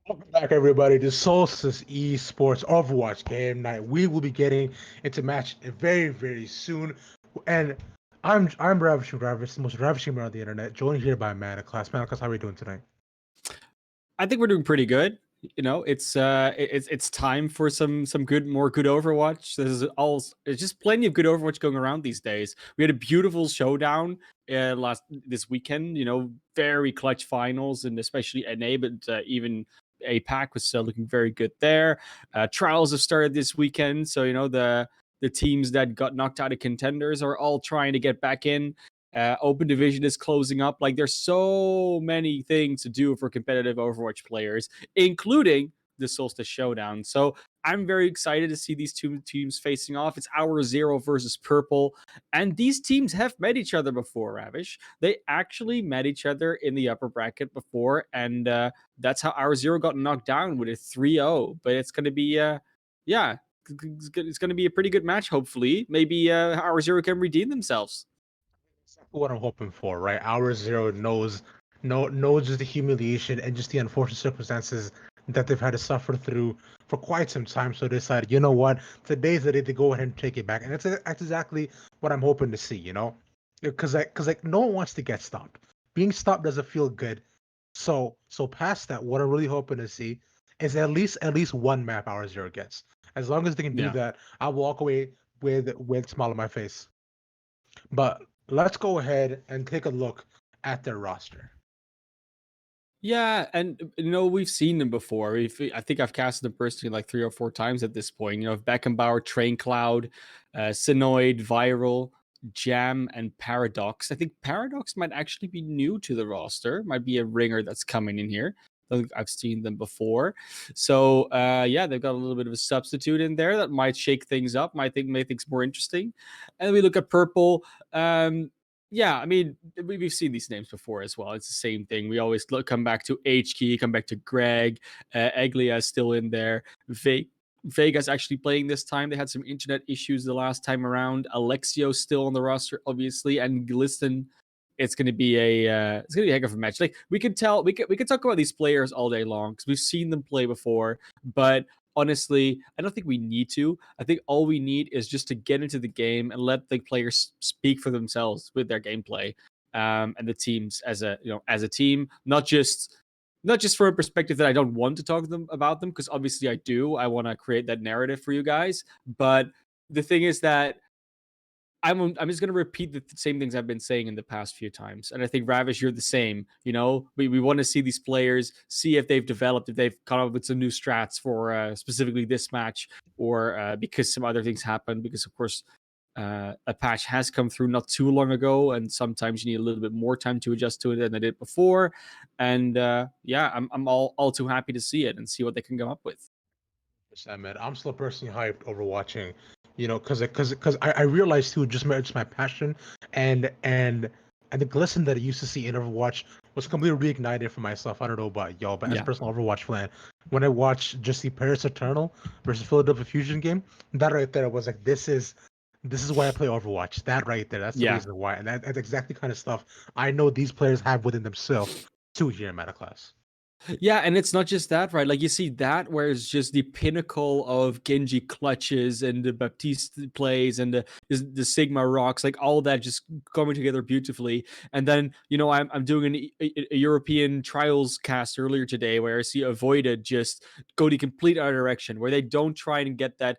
Welcome back, everybody, to Solstice Esports Overwatch Game Night. We will be getting into match very, very soon. And I'm Ravishing Ravish, the most ravishing man on the internet, joined here by Manaclass. Manaclass, how are we doing tonight? I think we're doing pretty good. It's time for some good Overwatch. There's just plenty of good Overwatch going around these days. We had a beautiful showdown this weekend. Very clutch finals, and especially NA, but even APAC was still looking very good there. Trials have started this weekend, so the teams that got knocked out of contenders are all trying to get back in. Open division is closing up. Like, there's so many things to do for competitive Overwatch players, including the Solstice Showdown. So I'm very excited to see these two teams facing off. It's Hour Zero versus Purple, and these teams have met each other before. Ravish, they actually met each other in the upper bracket before, and that's how Hour Zero got knocked down with a 3-0. But it's going to be, yeah, it's going to be a pretty good match. Hopefully, maybe Hour Zero can redeem themselves. Exactly what I'm hoping for, right? Hour Zero knows just the humiliation and just the unfortunate circumstances that they've had to suffer through for quite some time. So they decided, you know what, today's the day to go ahead and take it back, and that's exactly what I'm hoping to see. Because no one wants to get stopped. Being stopped doesn't feel good. So past that, what I'm really hoping to see is at least one map Hour Zero gets. As long as they can do Yeah. that, I'll walk away with a smile on my face. But let's go ahead and take a look at their roster. Yeah, and we've seen them before. I think I've casted them personally like 3 or 4 times at this point. Beckenbauer, Train Cloud, Sinoid, Viral, Jam, and Paradox. I think Paradox might actually be new to the roster. Might be a ringer that's coming in here. I've seen them before. So yeah, they've got a little bit of a substitute in there that might shake things up, make things more interesting. And we look at Purple. Yeah, I mean, we've seen these names before as well. It's the same thing. We always come back to H-Key, come back to Greg. Eglia is still in there. Vega's actually playing this time. They had some internet issues the last time around. Alexio's still on the roster, obviously, and listen, it's going to be a heck of a match. Like, we could talk about these players all day long because we've seen them play before, but honestly, I don't think we need to. I think all we need is just to get into the game and let the players speak for themselves with their gameplay, and the teams as a team, not just from a perspective that I don't want to talk to them about them, because obviously I do. I want to create that narrative for you guys, but the thing is that I'm just going to repeat the same things I've been saying in the past few times. And I think, Ravish, you're the same. We want to see these players, see if they've developed, if they've come up with some new strats for specifically this match, or because some other things happen. Because, of course, a patch has come through not too long ago, and sometimes you need a little bit more time to adjust to it than I did before. And yeah, I'm all too happy to see it and see what they can come up with. Man, I'm still personally hyped over watching, because I realized too, just my passion and the glisten that I used to see in Overwatch was completely reignited for myself. I don't know about y'all, but as a Yeah. personal Overwatch fan, when I watched just the Paris Eternal versus Philadelphia Fusion game, that right there was like, this is why I play Overwatch. That right there, that's the Yeah. reason why, and that's exactly the kind of stuff I know these players have within themselves too here in Metaclass. Yeah, and it's not just that, right? Like, you see that where it's just the pinnacle of Genji clutches and the Baptiste plays and the Sigma rocks, like all that just coming together beautifully. And then, I'm doing a European trials cast earlier today where I see Avoided just go the complete other direction, where they don't try and get that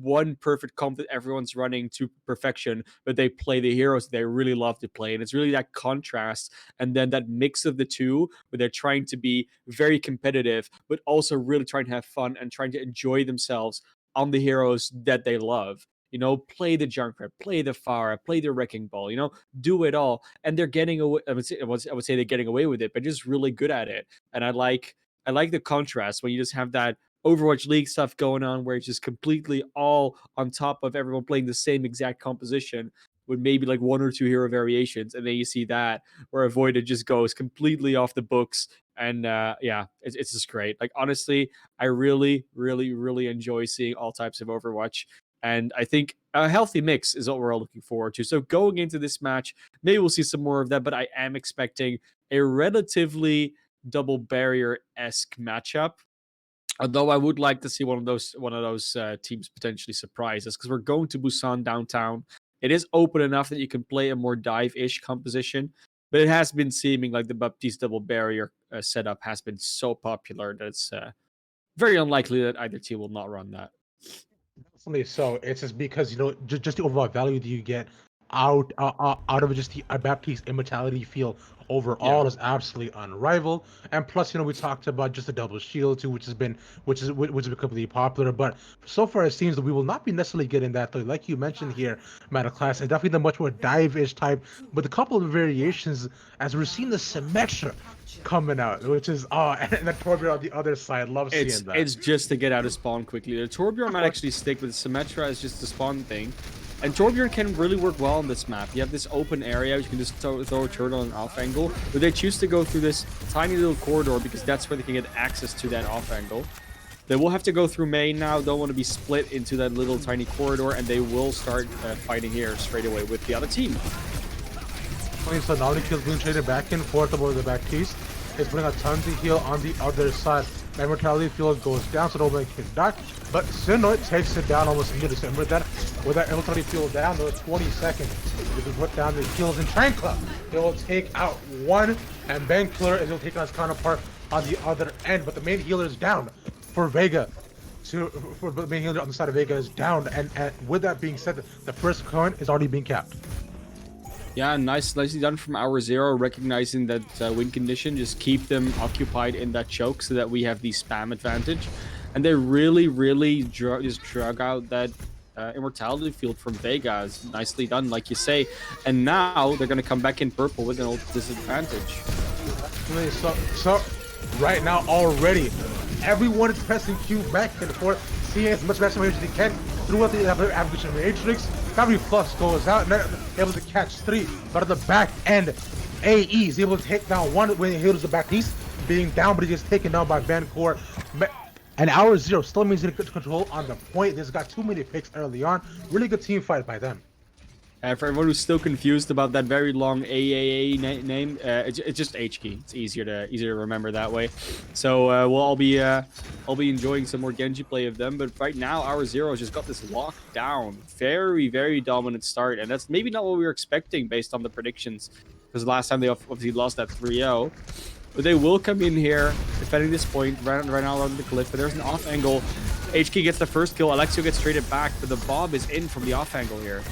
one perfect comp that everyone's running to perfection, but they play the heroes they really love to play. And it's really that contrast, and then that mix of the two, where they're trying to be very competitive, but also really trying to have fun and trying to enjoy themselves on the heroes that they love. Play the Junkrat, play the Pharah, play the Wrecking Ball, do it all. And they're getting away. I would say they're getting away with it, but just really good at it. And I like the contrast when you just have that Overwatch League stuff going on where it's just completely all on top of everyone playing the same exact composition with maybe like one or two hero variations. And then you see that where Avoided just goes completely off the books. And yeah, it's just great. Like, honestly, I really, really, really enjoy seeing all types of Overwatch. And I think a healthy mix is what we're all looking forward to. So going into this match, maybe we'll see some more of that, but I am expecting a relatively double barrier-esque matchup. Although I would like to see one of those teams potentially surprise us because we're going to Busan downtown. It is open enough that you can play a more dive-ish composition, but it has been seeming like the Baptiste double barrier setup has been so popular that it's very unlikely that either team will not run that. Definitely so. It's just because just the overall value that you get out of just the Baptiste immortality feel Yeah. overall is absolutely unrivaled. And plus, we talked about just the double shield too, which has been completely popular. But so far, it seems that we will not be necessarily getting that though. Like you mentioned here, Matter Class, it's definitely the much more dive-ish type, with a couple of variations as we're seeing the Symmetra coming out, which is and the Torbjorn on the other side. Love It's seeing that. it's just to get out of spawn quickly. The Torbjorn might actually stick with Symmetra as just the spawn thing. And Torbjorn can really work well on this map. You have this open area, you can just throw a turtle on an off angle, but they choose to go through this tiny little corridor because that's where they can get access to that off angle. They will have to go through main now, don't want to be split into that little tiny corridor, and they will start fighting here straight away with the other team. So now the kills being traded back and forth about the back piece. It's putting a ton to heal on the other side. That mortality field goes down, so nobody can die. But Sinoid takes it down almost immediately. So with that mortality field down, though, 20 seconds. If we put down the kills in Trankla, it will take out one, and Ben Killer is will take on his counterpart on the other end. But the main healer is down for Vega. For the main healer on the side of Vega is down, and with that being said, the first coin is already being capped. Yeah, nicely done from our Zero, recognizing that win condition. Just keep them occupied in that choke so that we have the spam advantage. And they really just drug out that immortality field from Vega. It's nicely done, like you say. And now they're going to come back in purple with an ult disadvantage. So right now already, everyone is pressing Q back and forth, seeing as much maximum damage as they can throughout the application matrix. Every plus goes out, and they're able to catch 3. But at the back end, AE is able to take down 1 when he heals the back piece, being down, but he gets taken down by Vancouver. And our Zero still maintains good control on the point. This got too many picks early on. Really good team fight by them. For everyone who's still confused about that very long AAA name, it's just HK. It's easier to remember that way. So I'll be enjoying some more Genji play of them. But right now, our Zero just got this locked down, very dominant start, and that's maybe not what we were expecting based on the predictions, because last time they obviously lost that 3-0. But they will come in here defending this point right now on the cliff. But there's an off angle. HK gets the first kill. Alexio gets traded back, but the Bob is in from the off angle here.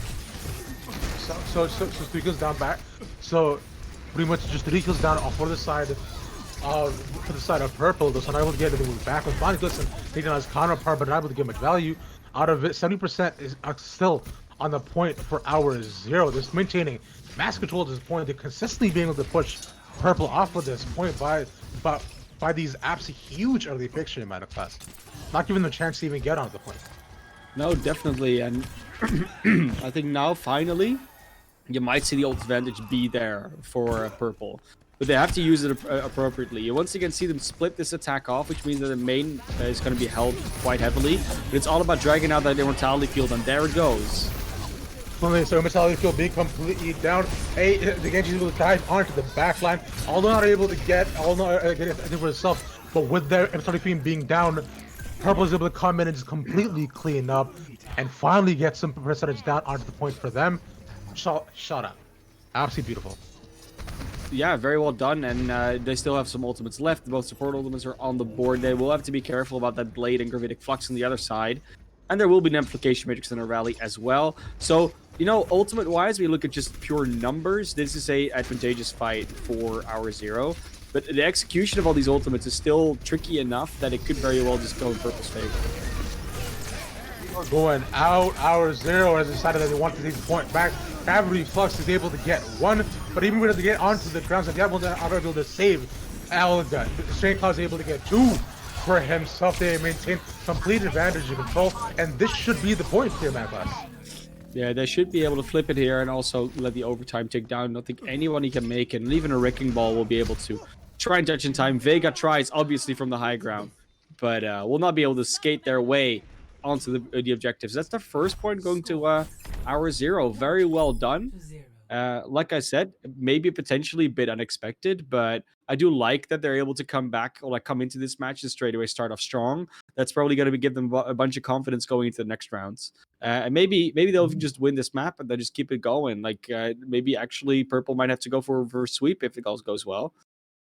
So 3 kills down back. So pretty much just 3 kills down for the side of purple. So not able to get it to move back with Bonnie Glisten taking on his counterpart, but not able to get much value out of it. 70% is still on the point for our Zero. Just maintaining mass control at this point. They're consistently being able to push purple off of this point by these absolutely huge early picks in Matter Class. Not giving them a chance to even get on the point. No, definitely. And I think now finally you might see the ult advantage be there for purple, but they have to use it appropriately. You once again see them split this attack off, which means that the main is going to be held quite heavily, but it's all about dragging out that immortality field, and there it goes. So immortality field being completely down. The Genji is able to dive onto the backline, although not able to get anything for itself, but with their immortality field being down, purple is able to come in and just completely clean up and finally get some percentage down onto the point for them. Shut up. Absolutely beautiful. Yeah, very well done, and they still have some ultimates left. Both support ultimates are on the board. They will have to be careful about that Blade and Gravitic Flux on the other side, and there will be an Amplification Matrix in a rally as well. So, ultimate-wise, we look at just pure numbers. This is a advantageous fight for our Zero, but the execution of all these ultimates is still tricky enough that it could very well just go in purple's favor. Going out, our Zero has decided that they want to take the point back. Gravity Flux is able to get 1, but even when they get onto the ground, they're able to save Alga. Straight Cloud is able to get 2 for himself. They maintain complete advantage of control, and this should be the point here, Matt Glass. Yeah, they should be able to flip it here and also let the overtime tick down. I don't think anyone can make it, and even a Wrecking Ball will be able to try and touch in time. Vega tries, obviously, from the high ground, but will not be able to skate their way onto the objectives. That's the first point going to our Zero. Very well done. Like I said, maybe potentially a bit unexpected, but I do like that they're able to come back or like come into this match and straight away start off strong. That's probably going to give them a bunch of confidence going into the next rounds. And maybe they'll just win this map and they'll just keep it going. Like maybe actually Purple might have to go for a reverse sweep if it all goes well.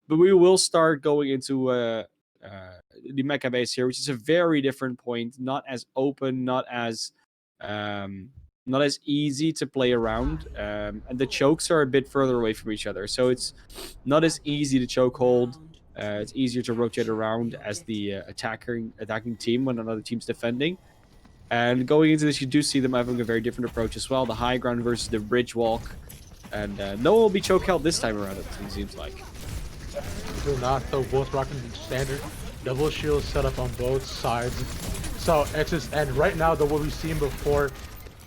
But we will start going into the mecha base here, which is a very different point. Not as open, um, not as easy to play around, and the chokes are a bit further away from each other, so it's not as easy to choke hold. It's easier to rotate around as the attacking team when another team's defending. And going into this, you do see them having a very different approach as well. The high ground versus the bridge walk, and no one will be choke held this time around. It seems like. Do not, though. Both rocking standard double shield set up on both sides. So it's just, and right now, though, what we've seen before,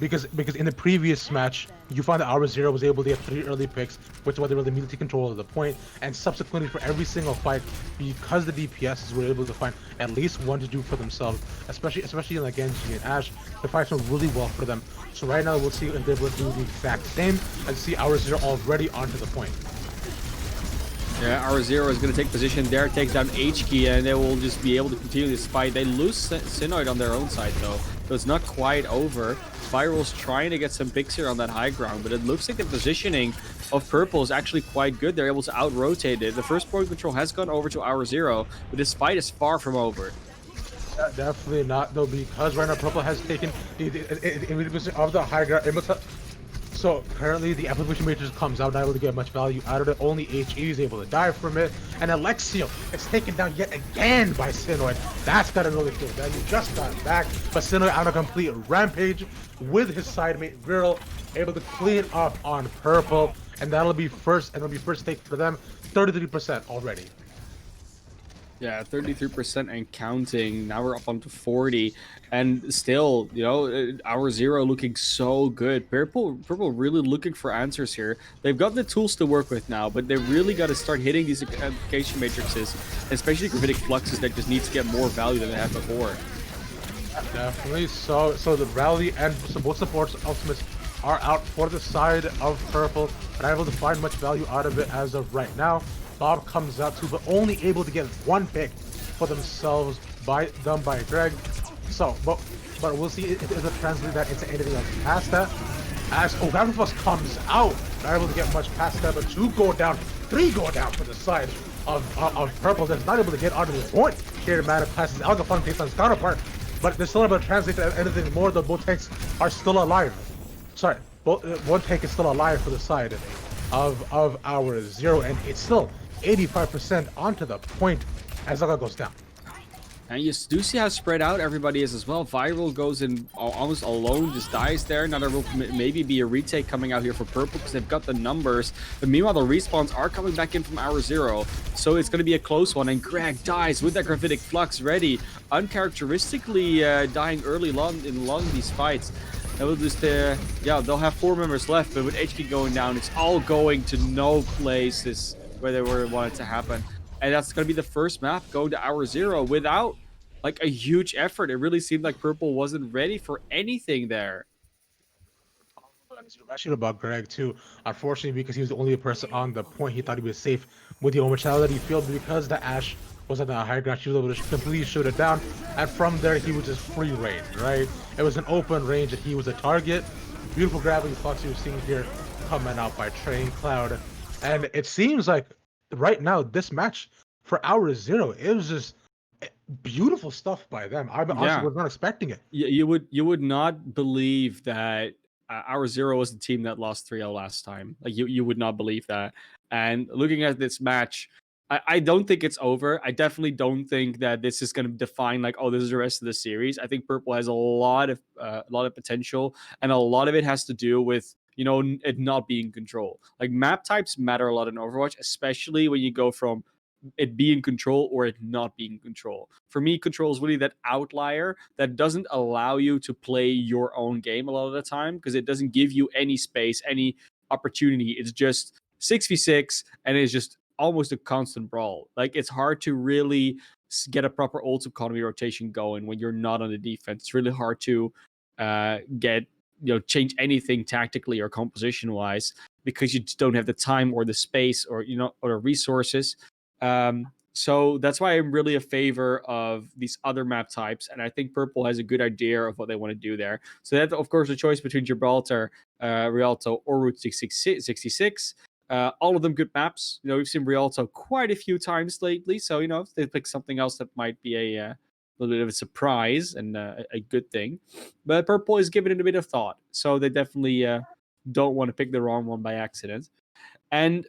because in the previous match, you found that Hour Zero was able to get 3 early picks, which is why they were immediately control of the point. And subsequently, for every single fight, because the DPSs were able to find at least one to do for themselves, especially in like Genji and Ashe, the fights went really well for them. So right now, we'll see if they're able to do the exact same, and see Hour Zero already onto the point. Yeah, R0 is going to take position there, takes down H-Key, and they will just be able to continue this fight. They lose Synoid on their own side, though, so it's not quite over. Viral's trying to get some picks here on that high ground, but it looks like the positioning of Purple is actually quite good. They're able to out-rotate it. The first point control has gone over to R0, but this fight is far from over. Definitely not, though, because right now Purple has taken of the high ground. So currently the Evolution Matrix comes out, not able to get much value out of it. Only HE is able to die from it. And Alexio is taken down yet again by Synoid. That's gotta really feel bad. You just got back, but Synoid on a complete rampage with his sidemate Viral, able to clean up on Purple. And that'll be first take for them. 33% already. Yeah, 33% and counting. Now we're up onto 40, and still, you know, our zero looking so good. Purple really looking for answers here. They've got the tools to work with now, but they really got to start hitting these application matrices, especially gravitic fluxes that just need to get more value than they had before. Definitely. So the rally and both supports ultimates are out for the side of Purple, and able to find much value out of it as of right now. Bob comes out too, but only able to get 1 pick for themselves done by Greg. So, but we'll see if it translates that into anything else past that. As Gravitas comes out, not able to get much past that, but 2 go down, 3 go down for the side of Purple. That's not able to get onto the point. Here, man, passes Algafon takes on his counterpart, but they're still able to translate to anything more. The both tanks are still alive. Sorry, one tank is still alive for the side of our zero, and it's still 85% onto the point as Zaga goes down. And you do see how spread out everybody is as well. Viral goes in almost alone, just dies there. Now there will maybe be a retake coming out here for Purple because they've got the numbers. But meanwhile, the respawns are coming back in from our zero. So it's going to be a close one. And Greg dies with that gravitic flux ready. Uncharacteristically dying early in a lot of these fights. That will just, yeah, they'll have 4 members left. But with HK going down, it's all going to no places where they wanted to happen. And that's going to be the first map going to our zero without like a huge effort. It really seemed like Purple wasn't ready for anything there. Actually about Greg too. Unfortunately, because he was the only person on the point, he thought he was safe with the immortality field, because the Ashe was on the high ground, she was able to completely shoot it down. And from there, he was just free range, right? It was an open range and he was a target. Beautiful gravity flux you were seeing here coming out by Train Cloud. And it seems like right now, this match for our zero, it was just beautiful stuff by them. I honestly was not expecting it. You would not believe that our zero was the team that lost 3-0 last time. Like you would not believe that. And looking at this match, I don't think it's over. I definitely don't think that this is going to define like, oh, this is the rest of the series. I think Purple has a lot of potential, and a lot of it has to do with, you know, it not being control. Like map types matter a lot in Overwatch, especially when you go from it being control or it not being control. For me, control is really that outlier that doesn't allow you to play your own game a lot of the time, because it doesn't give you any space, any opportunity. It's just 6v6, and it's just almost a constant brawl. Like it's hard to really get a proper ult economy rotation going when you're not on the defense. It's really hard to get change anything tactically or composition wise, because you just don't have the time or the space or or the resources. So that's why I'm really a favor of these other map types, and I think Purple has a good idea of what they want to do there. So that's of course a choice between Gibraltar, Rialto, or Route 66. All of them good maps. We've seen Rialto quite a few times lately, so if they pick something else, that might be a little bit of a surprise and a good thing. But Purple is giving it a bit of thought, so they definitely don't want to pick the wrong one by accident. And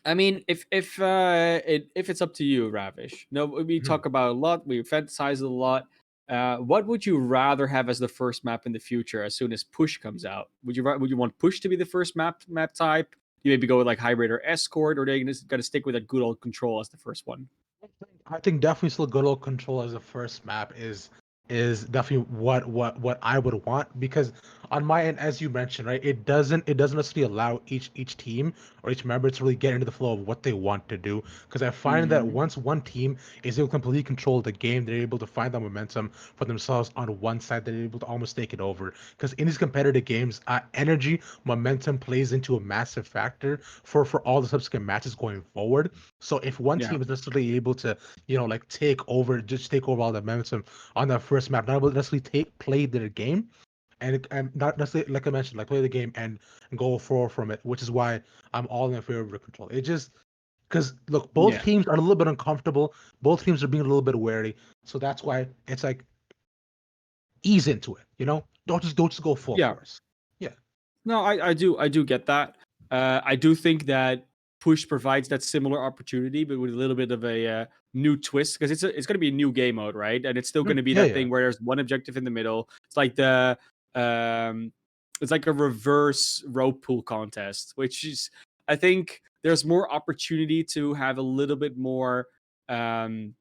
I mean, if it's up to you, Ravish. We Mhm. talk about it a lot. We fantasize it a lot. What would you rather have as the first map in the future? As soon as Push comes out, would you want Push to be the first map type? You maybe go with like Hybrid or Escort, or they just got to stick with that good old Control as the first one. I think definitely still good old Control as the first map is definitely what I would want, because on my end, as you mentioned, right, it doesn't necessarily allow each team or each member to really get into the flow of what they want to do. Because I find that Hmm. once one team is able to completely control the game, they're able to find that momentum for themselves on one side. They're able to almost take it over. Because in these competitive games, energy, momentum plays into a massive factor for all the subsequent matches going forward. So if one Yeah, team is necessarily able to, like just take over all the momentum on that first map, not able to necessarily play their game, and not necessarily, like I mentioned, like play the game and go forward from it, which is why I'm all in favor of the Control. It just because look, both yeah, teams are a little bit uncomfortable, both teams are being a little bit wary, so that's why it's like ease into it, don't just go full yeah. force. Yeah. No, I do get that. I do think that Push provides that similar opportunity, but with a little bit of a new twist, because it's going to be a new game mode, right? And it's still going to be Yeah, that yeah. thing where there's one objective in the middle. Um, it's like a reverse rope pool contest, which is, I think there's more opportunity to have a little bit more um,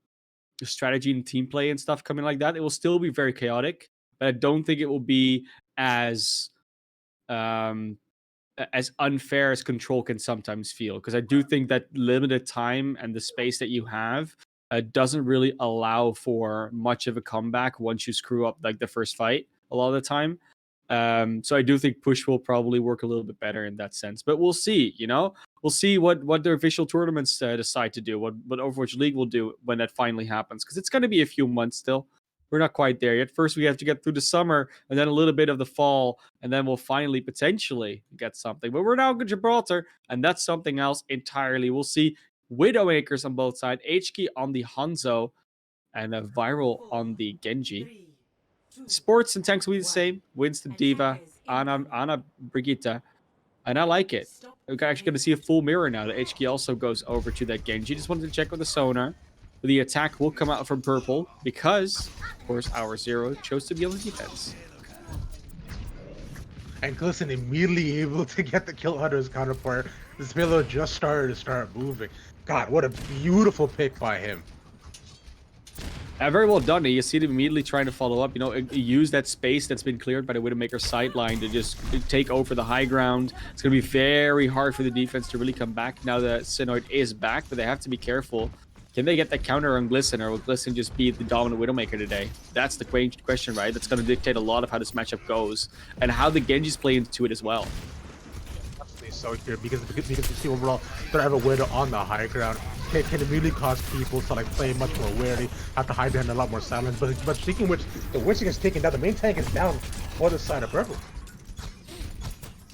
strategy and team play and stuff coming like that. It will still be very chaotic, but I don't think it will be as um as unfair as Control can sometimes feel, because I do think that limited time and the space that you have doesn't really allow for much of a comeback once you screw up like the first fight a lot of the time. So I do think Push will probably work a little bit better in that sense, but we'll see. We'll see what their official tournaments decide to do, what Overwatch League will do when that finally happens, because it's going to be a few months still. We're not quite there yet. First, we have to get through the summer, and then a little bit of the fall, and then we'll finally potentially get something. But we're now in Gibraltar, and that's something else entirely. We'll see Widowmakers on both sides, HK on the Hanzo, and a Viral on the Genji. Sports and tanks will be the same. Winston, Diva, Ana Brigitte, and I like it. We're actually going to see a full mirror now that HK also goes over to that Genji. Just wanted to check with the sonar. The attack will come out from purple because, of course, our Zero chose to be on the defense. And Glisten immediately able to get the kill under his counterpart. This payload just started to start moving. God, what a beautiful pick by him. Very well done. You see them immediately trying to follow up. Use that space that's been cleared by the Widowmaker sideline to just take over the high ground. It's going to be very hard for the defense to really come back now that Synoid is back, but they have to be careful. Can they get that counter on Glisten, or will Glisten just be the dominant Widowmaker today? That's the question, right? That's going to dictate a lot of how this matchup goes and how the Genjis play into it as well. Absolutely so here, because you see overall they're ever widow on the high ground can immediately cause people to like play much more wary, have to hide behind a lot more silence. But speaking of which, the Winston is taken down, the main tank is down for the side of purple.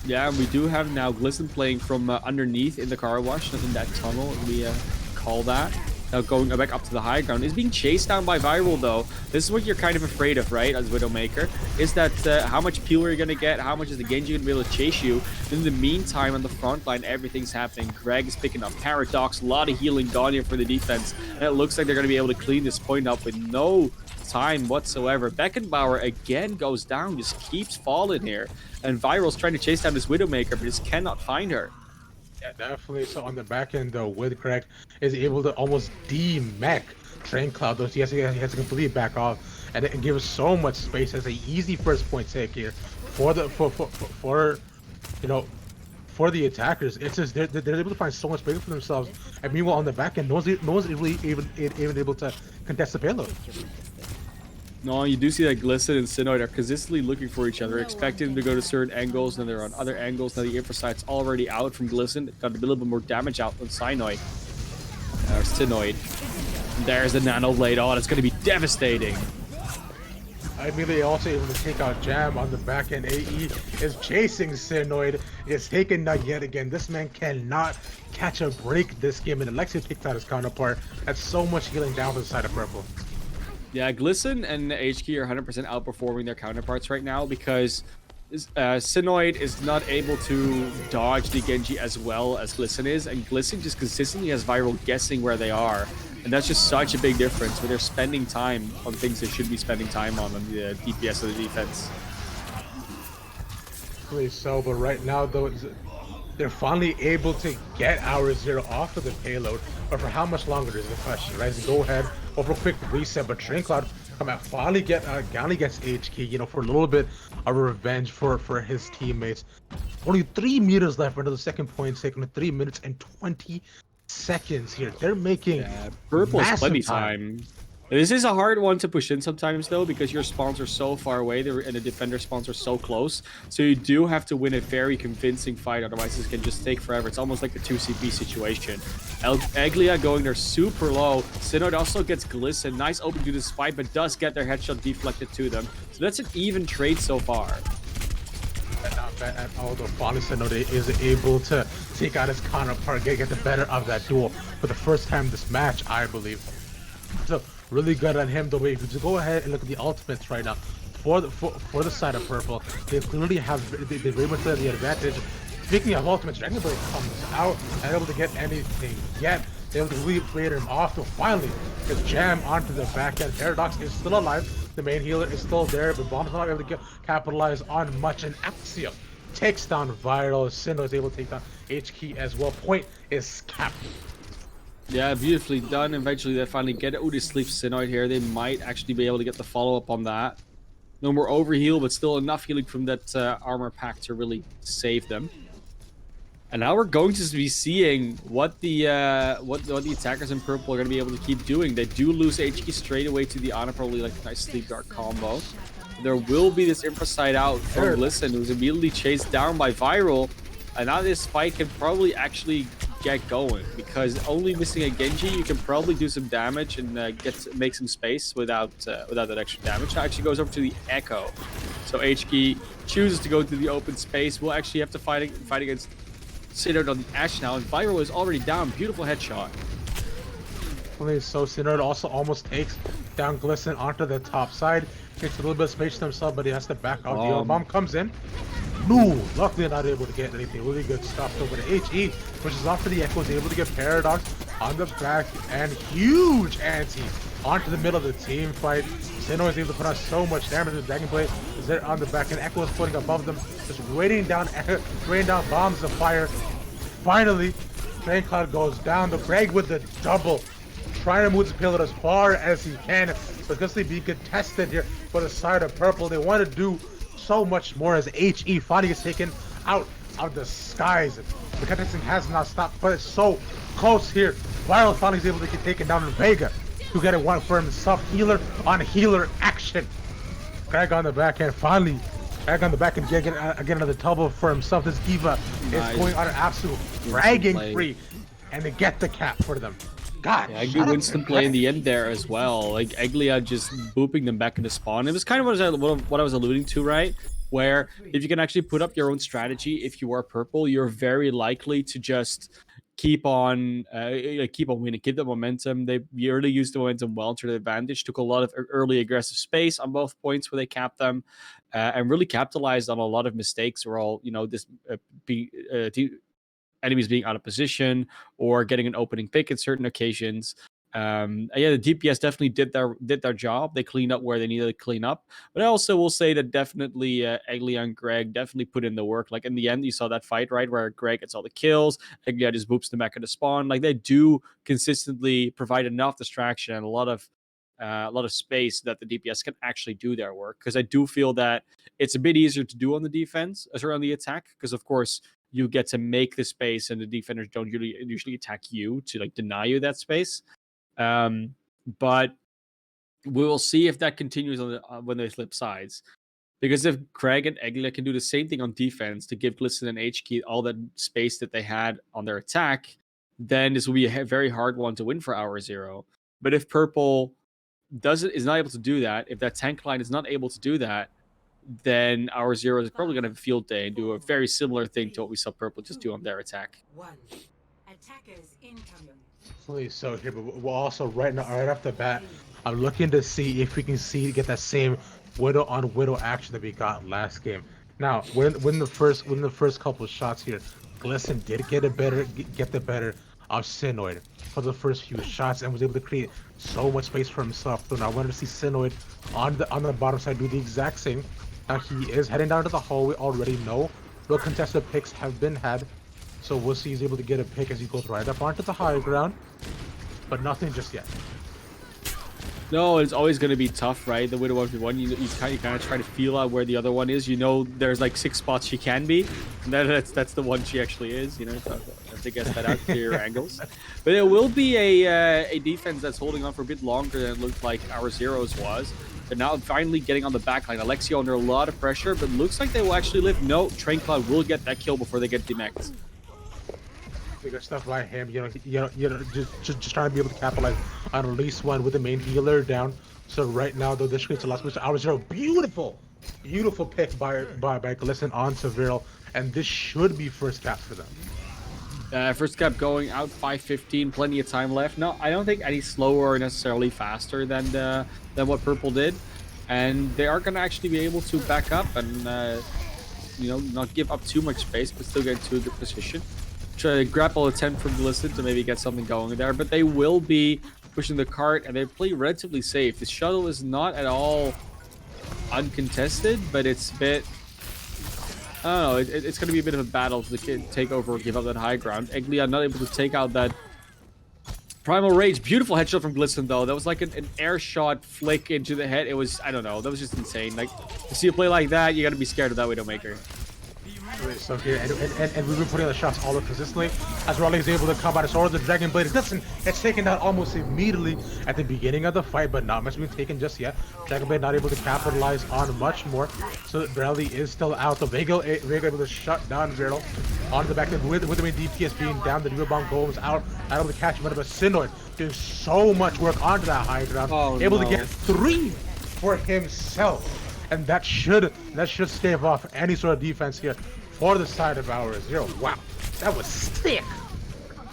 Yeah, and we do have now Glisten playing from underneath in the car wash, in that tunnel, we call that. Now going back up to the high ground. Is being chased down by Viral, though. This is what you're kind of afraid of, right, as Widowmaker, is that how much peel are you going to get? How much is the Genji going to be able to chase you? In the meantime, on the front line, everything's happening. Greg is picking up Paradox, a lot of healing gone here for the defense, and it looks like they're going to be able to clean this point up with no time whatsoever. Beckenbauer again goes down, just keeps falling here, and Viral's trying to chase down this Widowmaker, but just cannot find her. Yeah, definitely. So on the back end, though, with Greg is able to almost de-mech Train Cloud. Though he has to completely back off, and it gives so much space as an easy first point take here for the you know for the attackers. It's just they're able to find so much space for themselves. And meanwhile, on the back end, no one's really even able to contest the payload. No, you do see that Glisten and Synoid are consistently looking for each other, expecting them to go to certain angles, and they're on other angles. Now the Infrasight's already out from Glisten. It got a little bit more damage out on Synoid. Or Synoid. There's the Nano Blade. Oh, it's going to be devastating. I mean, they also able to take out Jam on the back end. AE is chasing Synoid, is taking Nug yet again. This man cannot catch a break this game, and Alexia takes out his counterpart. That's so much healing down to the side of purple. Yeah, Glisten and HK are 100% outperforming their counterparts right now because Synoid is not able to dodge the Genji as well as Glisten is, and Glisten just consistently has Viral guessing where they are. And that's just such a big difference where they're spending time on things they should be spending time on the DPS of the defense. Really so, but right now, though, they're finally able to get our Zero off of the payload. But for how much longer is the question, right? So go ahead, over a quick reset, but Train Cloud come out, finally gets HK, you know, for a little bit of revenge for his teammates. Only 3 meters left for the second point taken with 3 minutes and 20 seconds here. They're making Purple has plenty massive time. This is a hard one to push in sometimes, though, because your spawns are so far away and the defender spawns are so close. So you do have to win a very convincing fight, otherwise this can just take forever. It's almost like a 2CP situation. Eglia going there super low. Synoid also gets Glisten. Nice open to this fight, but does get their headshot deflected to them. So that's an even trade so far. Not bad at all, though. Finally, Synoid is able to take out his counterpart, get the better of that duel for the first time this match, I believe. So really good on him. The way if you just go ahead and look at the ultimates right now for the side of purple, they clearly have they very much the advantage. Speaking of ultimates, Dragon Blade comes out and able to get anything yet. They able to really play him off. So finally, his Jam onto the back end. Paradox is still alive. The main healer is still there, but Bomb's not able to capitalize on much. And Axiom takes down Viral. Synoid is able to take down HK as well. Point is capped. Yeah, beautifully done. Eventually, they finally get it. Oh, they sleep Synoid here. They might actually be able to get the follow-up on that. No more overheal, but still enough healing from that armor pack to really save them. And now we're going to be seeing what the attackers in purple are going to be able to keep doing. They do lose HK straight away to the Ana, probably like a nice sleep dart combo. There will be this Infrasight out from Glisten, who's immediately chased down by Viral. And now this fight can probably actually get going, because only missing a Genji, you can probably do some damage and make some space without that extra damage. Now actually goes over to the Echo. So HK chooses to go to the open space. We'll actually have to fight against Synoid on the Ashe now, and Viral is already down. Beautiful headshot. So Synoid also almost takes down Glisten onto the top side. Takes a little bit of space to himself, but he has to back out. The bomb comes in. No, luckily not able to get anything. Really good stuff. So, but HE, which is off for the Echo, is able to get Paradox on the back and huge anti onto the middle of the team fight. Synoid is able to put on so much damage. The Dragon Blade is there on the back, and Echo is floating above them, just raining down bombs of fire. Finally, Train Cloud goes down. The Greg with the double, trying to move the payload as far as he can. But because they be contested here for the side of purple, they want to do so much more as HE finally gets taken out of the skies. The contesting has not stopped, but it's so close here. Viral finally is able to get taken down in Vega to get it one for himself. Healer on healer action. Greg on the back end, finally. Greg on the back end, get another double for himself. This Diva is going on an absolute dragging free, and they get the cap for them. God, yeah, good Winston play in the end there as well. Like Eglia just booping them back into spawn. It was kind of what I was alluding to, right? Where if you can actually put up your own strategy, if you are purple, you're very likely to just keep on winning, keep the momentum. They really used the momentum well to their advantage. Took a lot of early aggressive space on both points where they capped them, and really capitalized on a lot of mistakes. Were all enemies being out of position or getting an opening pick at certain occasions. Yeah, the DPS definitely did their job. They cleaned up where they needed to clean up. But I also will say that definitely Eglia and Greg definitely put in the work. Like in the end, you saw that fight, right, where Greg gets all the kills, Eglia just boops them back at the spawn. Like they do consistently provide enough distraction and a lot of space that the DPS can actually do their work. Because I do feel that it's a bit easier to do on the defense as on the attack. Because of course you get to make the space, and the defenders don't usually attack you to like deny you that space. But We will see if that continues on when they flip sides. Because if Craig and Eglia can do the same thing on defense to give Glisten and HK all that space that they had on their attack, then this will be a very hard one to win for Hour Zero. But if Purple is not able to do that, if that tank line is not able to do that, then Hour Zero is probably going to have a field day and do a very similar thing to what we saw Purple just do on their attack. Attackers incoming. So here, but we're also right now, right off the bat, I'm looking to see if we can get that same widow on widow action that we got last game. Now, when the first couple of shots here, Glisten did get the better of Sinoid for the first few shots and was able to create so much space for himself. So now I wanted to see Sinoid on the bottom side do the exact same. Now he is heading down to the hole. We already know no contested picks have been had. So we'll see he's able to get a pick as he goes right up onto the high ground, but nothing just yet. No, it's always going to be tough, right? The Widow 1v1, you kind of try to feel out where the other one is. You know, there's like 6 spots she can be, and that's the one she actually is. You know, so I have to guess that out to your angles. But it will be a defense that's holding on for a bit longer than it looked like our Zeros was. They're now finally getting on the back line. Alexio under a lot of pressure, but looks like they will actually live. No, Train Cloud will get that kill before they get demeched. Bigger stuff by him, just trying to be able to capitalize on at least one with the main healer down. So right now, though, this creates a lot of Hour Zero. Beautiful pick by Glisten onto Viral, and this should be first cap for them. First cap going out 5:15, plenty of time left. No, I don't think any slower or necessarily faster than what Purple did, and they are going to actually be able to back up and not give up too much space, but still get into a good position. Try to grapple a 10 from Glisten to maybe get something going there, but they will be pushing the cart and they play relatively safe. The shuttle is not at all uncontested, but it's a bit, I don't know, it's going to be a bit of a battle to take over or give up that high ground. Eglia not able to take out that Primal Rage. Beautiful headshot from Glisten though. That was like an air shot flick into the head. It was, I don't know, that was just insane. Like, to see a play like that, you got to be scared of that Widowmaker. So here, and we've been putting the shots all up consistently. As Raleigh is able to come out of sword, the Dragon Blade. Listen, it's taken down almost immediately at the beginning of the fight, but not much being taken just yet. Dragon Blade not able to capitalize on much more. So Raleigh is still out. So Vega able to shut down Viral onto the back end with the main DPS being down. The Diva Bomb goes out, not able to catch him, but Sinoid doing so much work onto that high ground, able to get 3 for himself. And that should stave off any sort of defense here for the side of Hour Zero. Wow, that was sick.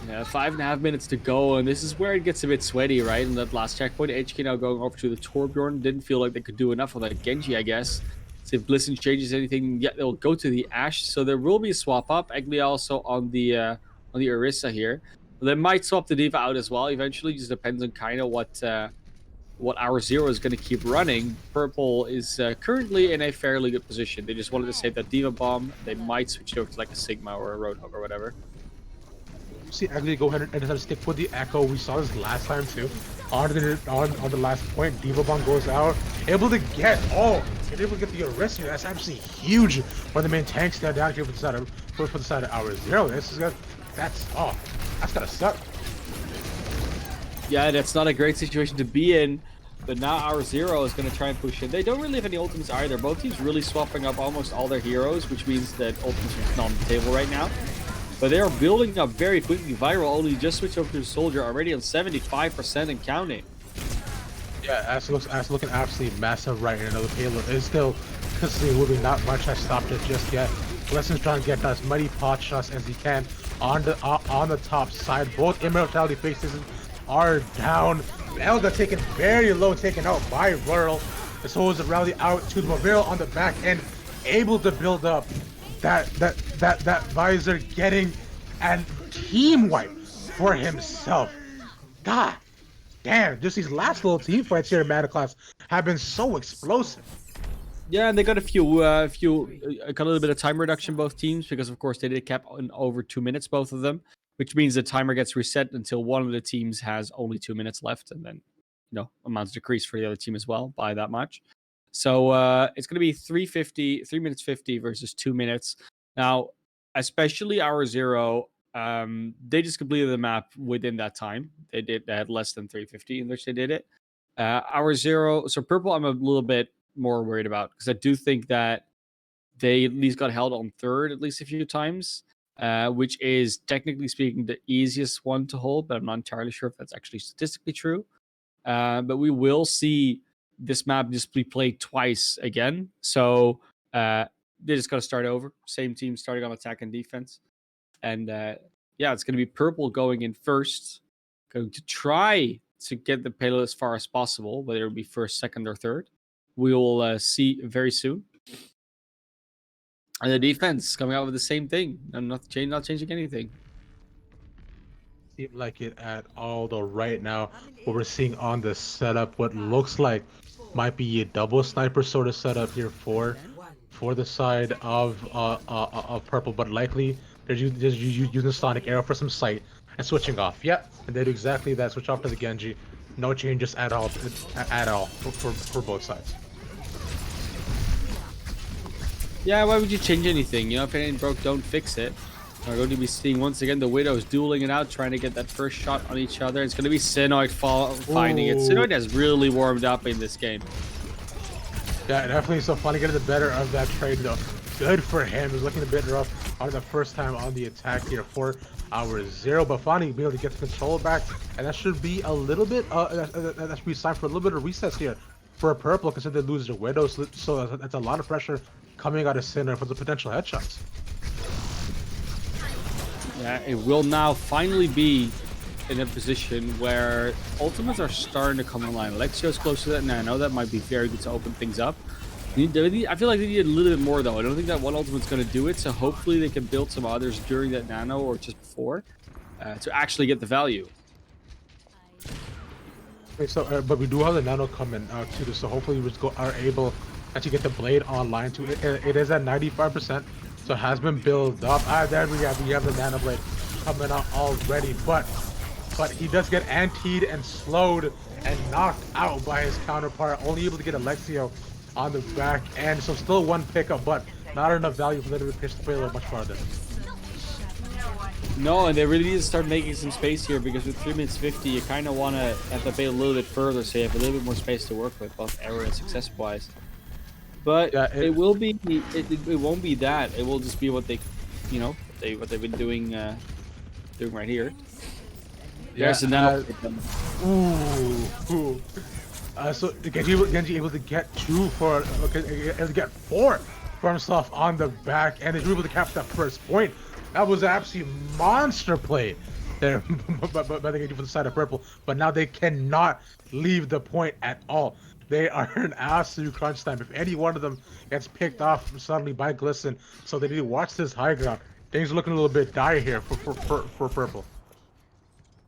Yeah, 5.5 minutes to go, and this is where it gets a bit sweaty, right? In that last checkpoint, HK now going over to the Torbjorn. Didn't feel like they could do enough on that Genji, I guess. So if Glisten changes anything, yeah, they'll go to the Ashe. So there will be a swap up. Eglia also on the Orisa here. They might swap the Diva out as well eventually. Just depends on kind of what Hour Zero is going to keep running. Purple is currently in a fairly good position. They just wanted to save that Diva Bomb. They might switch it over to like a Sigma or a Roadhog or whatever. See, actually go ahead and decide to stick with the Echo. We saw this last time too. On the last point, Diva Bomb goes out. Able to get the arrest here. That's absolutely huge when the main tanks down here for the side of Hour Zero. That's gotta suck. Yeah, that's not a great situation to be in, but now Hour Zero is going to try and push in. They don't really have any ultimates either. Both teams really swapping up almost all their heroes, which means that ultimates are not on the table right now. But they are building up very quickly. Viral only just switched over to Soldier, already on 75% and counting. Yeah, Ash looking absolutely massive right here. Another payload is still consistently moving. Not much has stopped it just yet. Gleston's trying to get as many pot shots as he can on the top side. Both Immortality faces are down. Elga taken very low, taken out by Rural. The Souls of Rally out to the Mobile on the back end, able to build up that visor, getting and team wipe for himself. God damn, just these last little team fights here in Mana Class have been so explosive. Yeah, and they got got a little bit of time reduction both teams because of course they did cap on over 2 minutes, both of them, which means the timer gets reset until one of the teams has only 2 minutes left, and then amounts decrease for the other team as well by that much. So it's going to be 3 minutes 50 versus 2 minutes. Now, especially Hour Zero, they just completed the map within that time. They had less than 350 in which they did it. Hour zero. So purple, I'm a little bit more worried about because I do think that they at least got held on third at least a few times, which is technically speaking the easiest one to hold, but I'm not entirely sure if that's actually statistically true. But we will see this map just be played twice again. So they just got to start over. Same team starting on attack and defense. And yeah, it's going to be purple going in first, going to try to get the payload as far as possible, whether it'll be first, second, or third. We will see very soon. And the defense coming out with the same thing. I'm not changing anything. Seem like it at all, though. Right now, what we're seeing on the setup, what looks like might be a double sniper sort of setup here for the side of purple, but likely they're using sonic arrow for some sight and switching off. Yeah, and they do exactly that. Switch off to the Genji. No changes at all for both sides. Yeah, why would you change anything? You know, if it ain't broke, don't fix it. We're going to be seeing once again the Widows dueling it out, trying to get that first shot on each other. It's going to be Synoid finding it. Synoid has really warmed up in this game. Yeah, definitely so funny getting the better of that trade though. Good for him. He's looking a bit rough on the first time on the attack here for hour zero, but finally be able to get the control back, and that should be a little bit that should be time for a little bit of recess here for a purple, considering they lose their Widows, so that's a lot of pressure coming out of Sinner for the potential headshots. Yeah, it will now finally be in a position where ultimates are starting to come online. Alexio's close to that nano. That might be very good to open things up. I feel like they need a little bit more, though. I don't think that one ultimate's going to do it, so hopefully they can build some others during that nano or just before to actually get the value. Okay, so, but we do have the nano coming to this, so hopefully we are able to get the blade online too. It is at 95%, so it has been built up. There we have the nano blade coming out already, but he does get antied and slowed and knocked out by his counterpart, only able to get Alexio on the back end. So still one pickup, but not enough value for them to push the payload much farther. No, and they really need to start making some space here, because with 3 minutes 50, you kind of want to have to pay a little bit further, so you have a little bit more space to work with, both error and success-wise. But yeah, it will be. It won't be that. It will just be what they, you know, what they've been doing right here. Yeah, there's another. So Genji able to get two for able to get four for himself on the back, and is able to capture that first point. That was an absolute monster play there by the Genji for the side of purple. But now they cannot leave the point at all. They are an absolute crunch time. If any one of them gets picked off suddenly by Glisten, so they need to watch this high ground. Things are looking a little bit dire here for purple.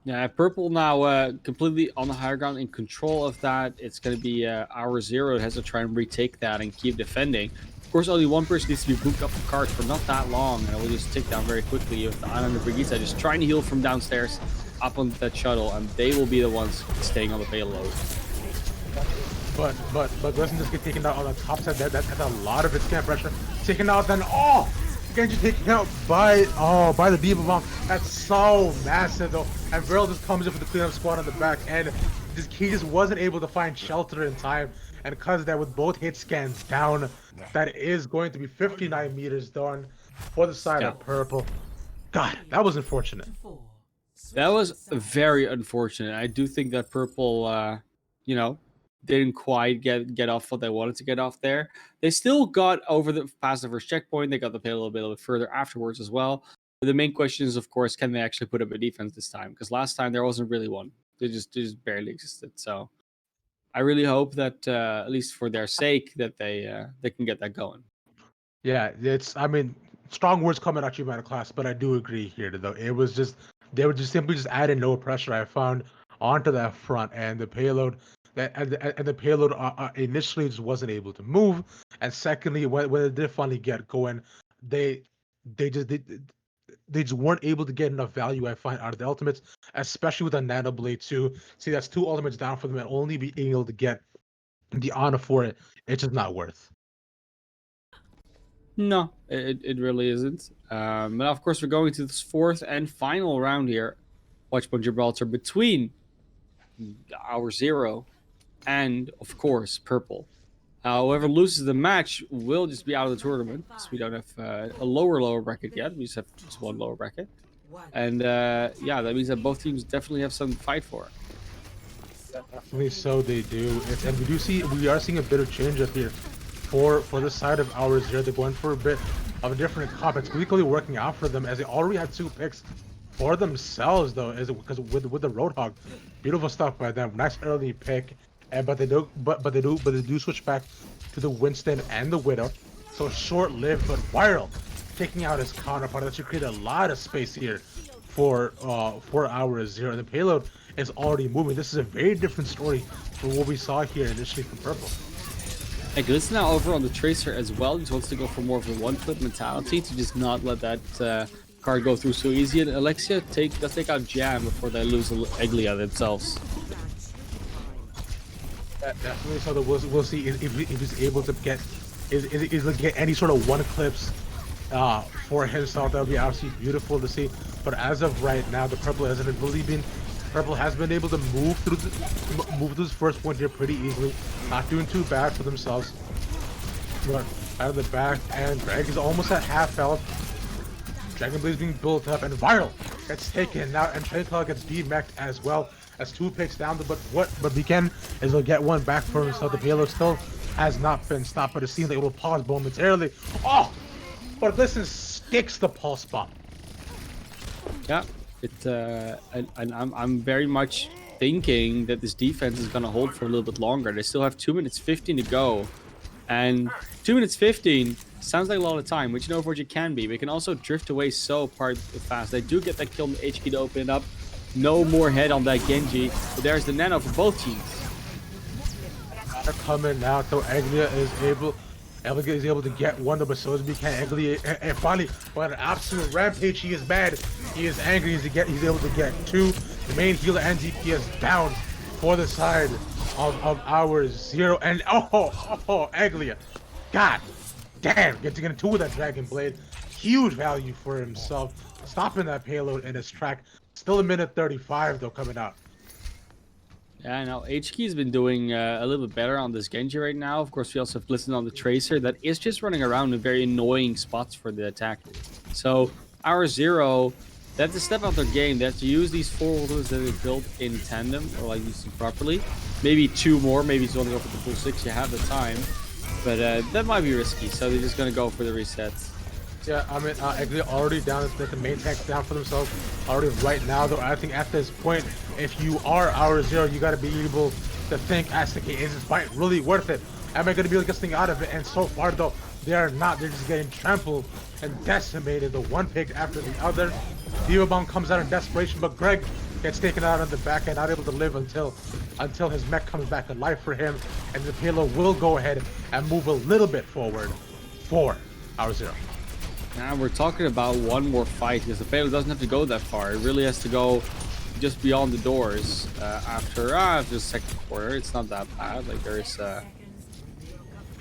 Yeah, purple now completely on the higher ground, in control of that. It's going to be hour zero. It has to try and retake that and keep defending. Of course, only one person needs to be booked up the cards for not that long, and it will just tick down very quickly with the Islander Brigitte just trying to heal from downstairs up on that shuttle, and they will be the ones staying on the payload. But doesn't just get taken out on the top side. That's a lot of its camp pressure. Taken out, then Genji taken out by the Diva Bomb. That's so massive though. And Viral just comes in for the cleanup squad on the back end. He just wasn't able to find shelter in time. And because of that, with both hit scans down, that is going to be 59 meters down for the side of purple. God, that was unfortunate. That was very unfortunate. I do think that purple, didn't quite get off what they wanted to get off there. They still got past the first checkpoint. They got the pay a little bit further afterwards as well. But the main question is, of course, can they actually put up a defense this time? Because last time there wasn't really one. They just barely existed. So I really hope that at least for their sake that they can get that going. Yeah, strong words coming at you, man, class, but I do agree here though. It was just they were just simply adding no pressure, I found, onto that front, and the payload. And the payload initially just wasn't able to move, and secondly, when it did finally get going, they just weren't able to get enough value, I find, out of the ultimates, especially with a Nano Blade 2. See, that's 2 ultimates down for them, and only being able to get the honor for it. It's just not worth. No, it really isn't. But of course, we're going to this fourth and final round here. Watchpoint Gibraltar between hour zero and of course purple. Whoever loses the match will just be out of the tournament because we don't have a lower bracket yet. We just have just one lower bracket, and yeah, that means that both teams definitely have something to fight for. Definitely so they do. And we are seeing a bit of change up here for the side of our zero. They're going for a bit of a different comp. It's quickly working out for them as they already had 2 picks for themselves though, because with the Roadhog. Beautiful stuff by them. Nice early pick. But they do switch back to the Winston and the Widow. So short-lived but viral, taking out his counterpart. That should create a lot of space here for our zero. And the payload is already moving. This is a very different story from what we saw here initially from purple. Hey, Glitz now over on the Tracer as well. He just wants to go for more of a one-clip mentality to just not let that card go through so easy. And Alexia does take out Jam before they lose Eglia themselves. Definitely. So that we'll see if he's able to get any sort of one clips for himself. That would be absolutely beautiful to see. But as of right now, the purple has been able to move through this first point here pretty easily. Not doing too bad for themselves. But out of the back, and Greg is almost at half health. Dragon Blade is being built up, and Viral gets taken out, and Trayclaw gets demeched as well. As 2 picks down, but we can is he'll get one back for himself. The payload still has not been stopped, but it seems like it will pause momentarily. Oh, but listen, sticks the pulse bomb. Yeah, and I'm very much thinking that this defense is gonna hold for a little bit longer. They still have 2 minutes 15 to go, and 2 minutes 15 sounds like a lot of time, which Overwatch can be. They can also drift away so fast. They do get that kill on the HQ to open it up. No more head on that Genji, but there's the nano for both teams. They're coming now, so Eglia is able to get one, but so is Eglia, and finally, what an absolute rampage. He is mad, he is angry, he's able to get 2. The main healer and DPS down for the side of our zero, and Eglia, god damn, getting 2 with that Dragon Blade. Huge value for himself, stopping that payload in his track. Still a minute 35 though coming out. Yeah, now HK has been doing a little bit better on this Genji right now. Of course, we also have listened on the Tracer that is just running around in very annoying spots for the attacker. So our zero, they have to step out their game. They have to use these 4 orders that they built in tandem, or like use them properly. Maybe 2 more, maybe it's only go for the full 6. You have the time, but that might be risky. So they're just gonna go for the resets. Yeah, I mean, Eglia already down, the main tank down for themselves already right now, though. I think at this point, if you are our zero, you got to be able to think as to, is this fight really worth it? Am I going to be able to get something out of it? And so far, though, they are not. They're just getting trampled and decimated, the one pick after the other. D.Va Bomb comes out in desperation, but Greg gets taken out on the back end, not able to live until his mech comes back to life for him, and the payload will go ahead and move a little bit forward for our zero. Now we're talking about one more fight because the payload doesn't have to go that far. It really has to go just beyond the doors after the second quarter. It's not that bad. Like there's,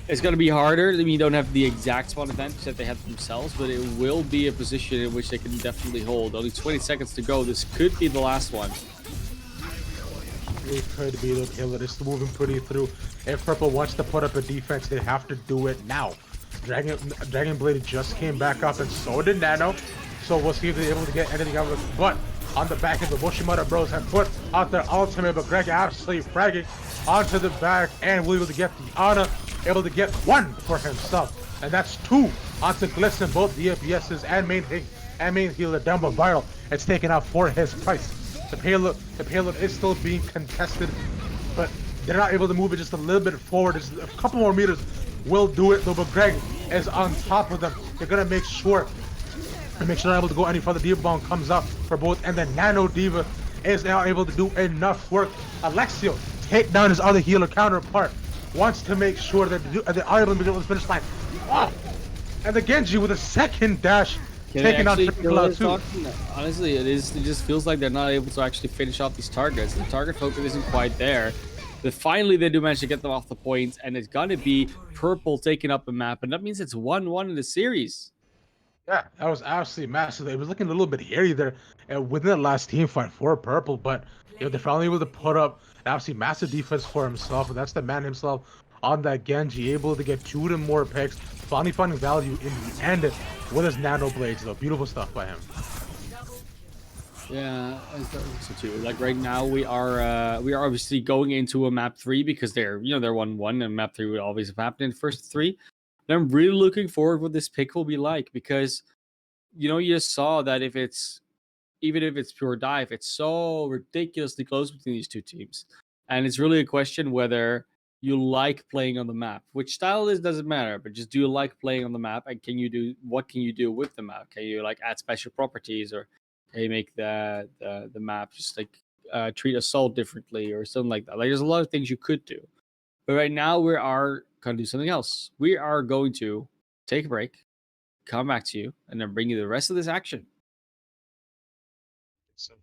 it's gonna be harder. I mean, you don't have the exact spawn advantage that they have themselves, but it will be a position in which they can definitely hold. Only 20 seconds to go. This could be the last one. It could be the payload is moving pretty through. If Purple wants to put up a defense, they have to do it now. Dragon Blade just came back up, and so did Nano. So we'll see if they're able to get anything out of it. But on the back end, the Bushimata Bros have put out their ultimate, but Greg absolutely fragging onto the back, and will be able to get the honor, able to get 1 for himself, and that's 2 onto Glisten, both DPSs and main healer down by Viral. It's taken out for his price. The payload is still being contested, but they're not able to move it just a little bit forward. Just a couple more meters will do it though, but Greg is on top of them. They're gonna make sure they're able to go any further. D.Va Bomb comes up for both, and then Nano D.Va is now able to do enough work. Alexio take down his other healer counterpart, wants to make sure that they are able to get to the finish line. Oh! And the Genji with a second dash, taking out Cloud too. Honestly, it just feels like they're not able to actually finish off these targets. The target focus isn't quite there. But finally, they do manage to get them off the points, and it's gonna be Purple taking up the map, and that means it's 1-1 in the series. Yeah, that was absolutely massive. It was looking a little bit hairy there within the last team fight for Purple, but They're finally able to put up an absolutely massive defense for himself, and that's the man himself on that Genji, able to get 2 to more picks, finally finding value in the end with his nano blades, though. Beautiful stuff by him. Yeah, I thought so too. Like right now, we are obviously going into a map 3 because they're 1-1, and map 3 would always have happened in the first 3. And I'm really looking forward what this pick will be like, because you just saw that even if it's pure dive, it's so ridiculously close between these two teams, and it's really a question whether you like playing on the map. Which style it is doesn't matter, but just do you like playing on the map, and what can you do with the map? Can you like add special properties, or can you make the map just like treat assault differently or something like that? Like there's a lot of things you could do, but right now we are going to do something else. We are going to take a break, come back to you, and then bring you the rest of this action. So.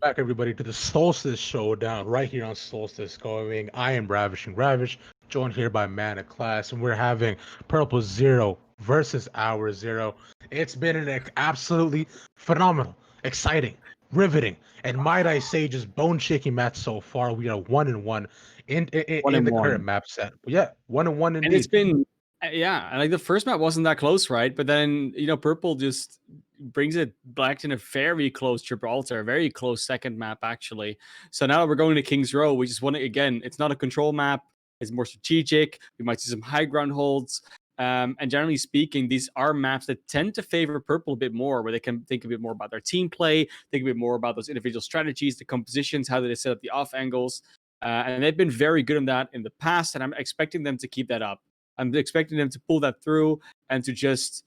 Back everybody to the Solstice Showdown right here on Solstice going. I am Ravishing Ravish, joined here by Mana Class, and we're having Purple Zero versus Our Zero. It's been an absolutely phenomenal, exciting, riveting, and might I say just bone-shaking match so far. We are 1-1 in the current map set. Yeah, 1-1 indeed. And it's been like the first map wasn't that close, right? But then Purple just brings it back in a very close Gibraltar, a very close second map actually. So now we're going to King's Row, which is again, it's not a control map, it's more strategic. We might see some high ground holds. And generally speaking, these are maps that tend to favor Purple a bit more, where they can think a bit more about their team play, think a bit more about those individual strategies, the compositions, how do they set up the off angles. And they've been very good on that in the past, and I'm expecting them to keep that up. I'm expecting them to pull that through and to just,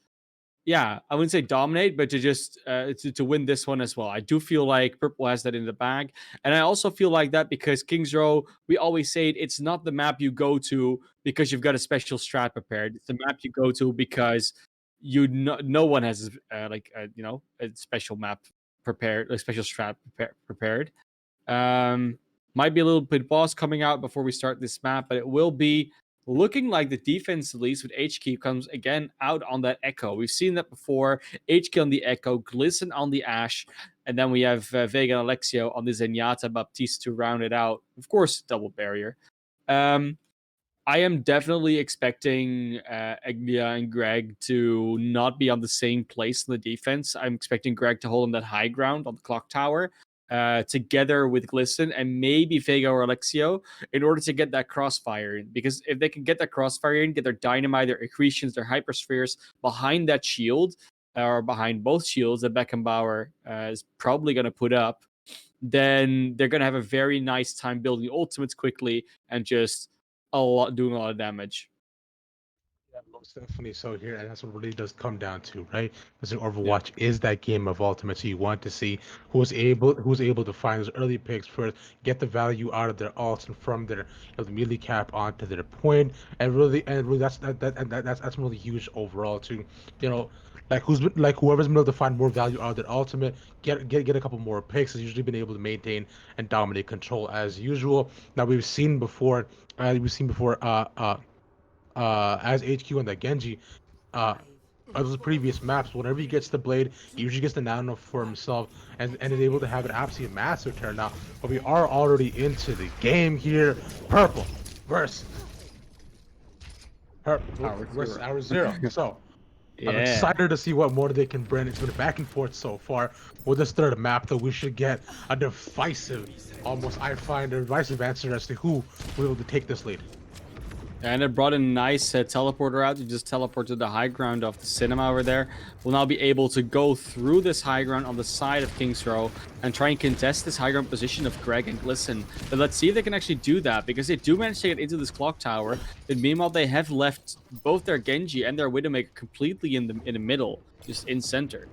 yeah, I wouldn't say dominate, but to just to win this one as well. I do feel like Purple has that in the bag, and I also feel like that because Kings Row, we always say it's not the map you go to because you've got a special strat prepared. It's the map you go to because no one has a special map prepared, a special strat prepared. Um, might be a little bit boss coming out before we start this map, but it will be looking like the defense, at least with HQ, comes again out on that Echo. We've seen that before. HQ on the Echo, Glisten on the Ash, and then we have Vega and Alexio on the Zenyatta Baptiste to round it out. Of course, double barrier. I am definitely expecting Eglia and Greg to not be on the same place in the defense. I'm expecting Greg to hold on that high ground on the clock tower together with Glisten and maybe Vega or Alexio in order to get that crossfire in. Because if they can get that crossfire in, get their dynamite, their accretions, their hyperspheres behind that shield or behind both shields that Beckenbauer is probably going to put up, then they're going to have a very nice time building ultimates quickly and just doing a lot of damage. Yeah, most definitely so here, and that's what really does come down to, right? Because Overwatch is that game of ultimate, so you want to see who's able to find those early picks first, get the value out of their ults, and from their the melee cap onto their point, and really that's really huge overall too. You know, whoever's been able to find more value out of their ultimate, get a couple more picks, has usually been able to maintain and dominate control as usual. Now we've seen before, as HQ and the Genji, of the previous maps, whenever he gets the blade, he usually gets the nano for himself and is able to have an absolute massive turn now. But we are already into the game here. Purple versus our zero. So I'm excited to see what more they can bring. It's been back and forth so far. With this third map, though, we should get a divisive, almost I find a divisive answer as to who will be able to take this lead. And it brought a nice teleporter out. You just teleport to the high ground of the cinema over there. We'll now be able to go through this high ground on the side of Kings Row and try and contest this high ground position of Greg and Glisten. But let's see if they can actually do that, because they do manage to get into this clock tower. But meanwhile, they have left both their Genji and their Widowmaker completely in the middle, just in center.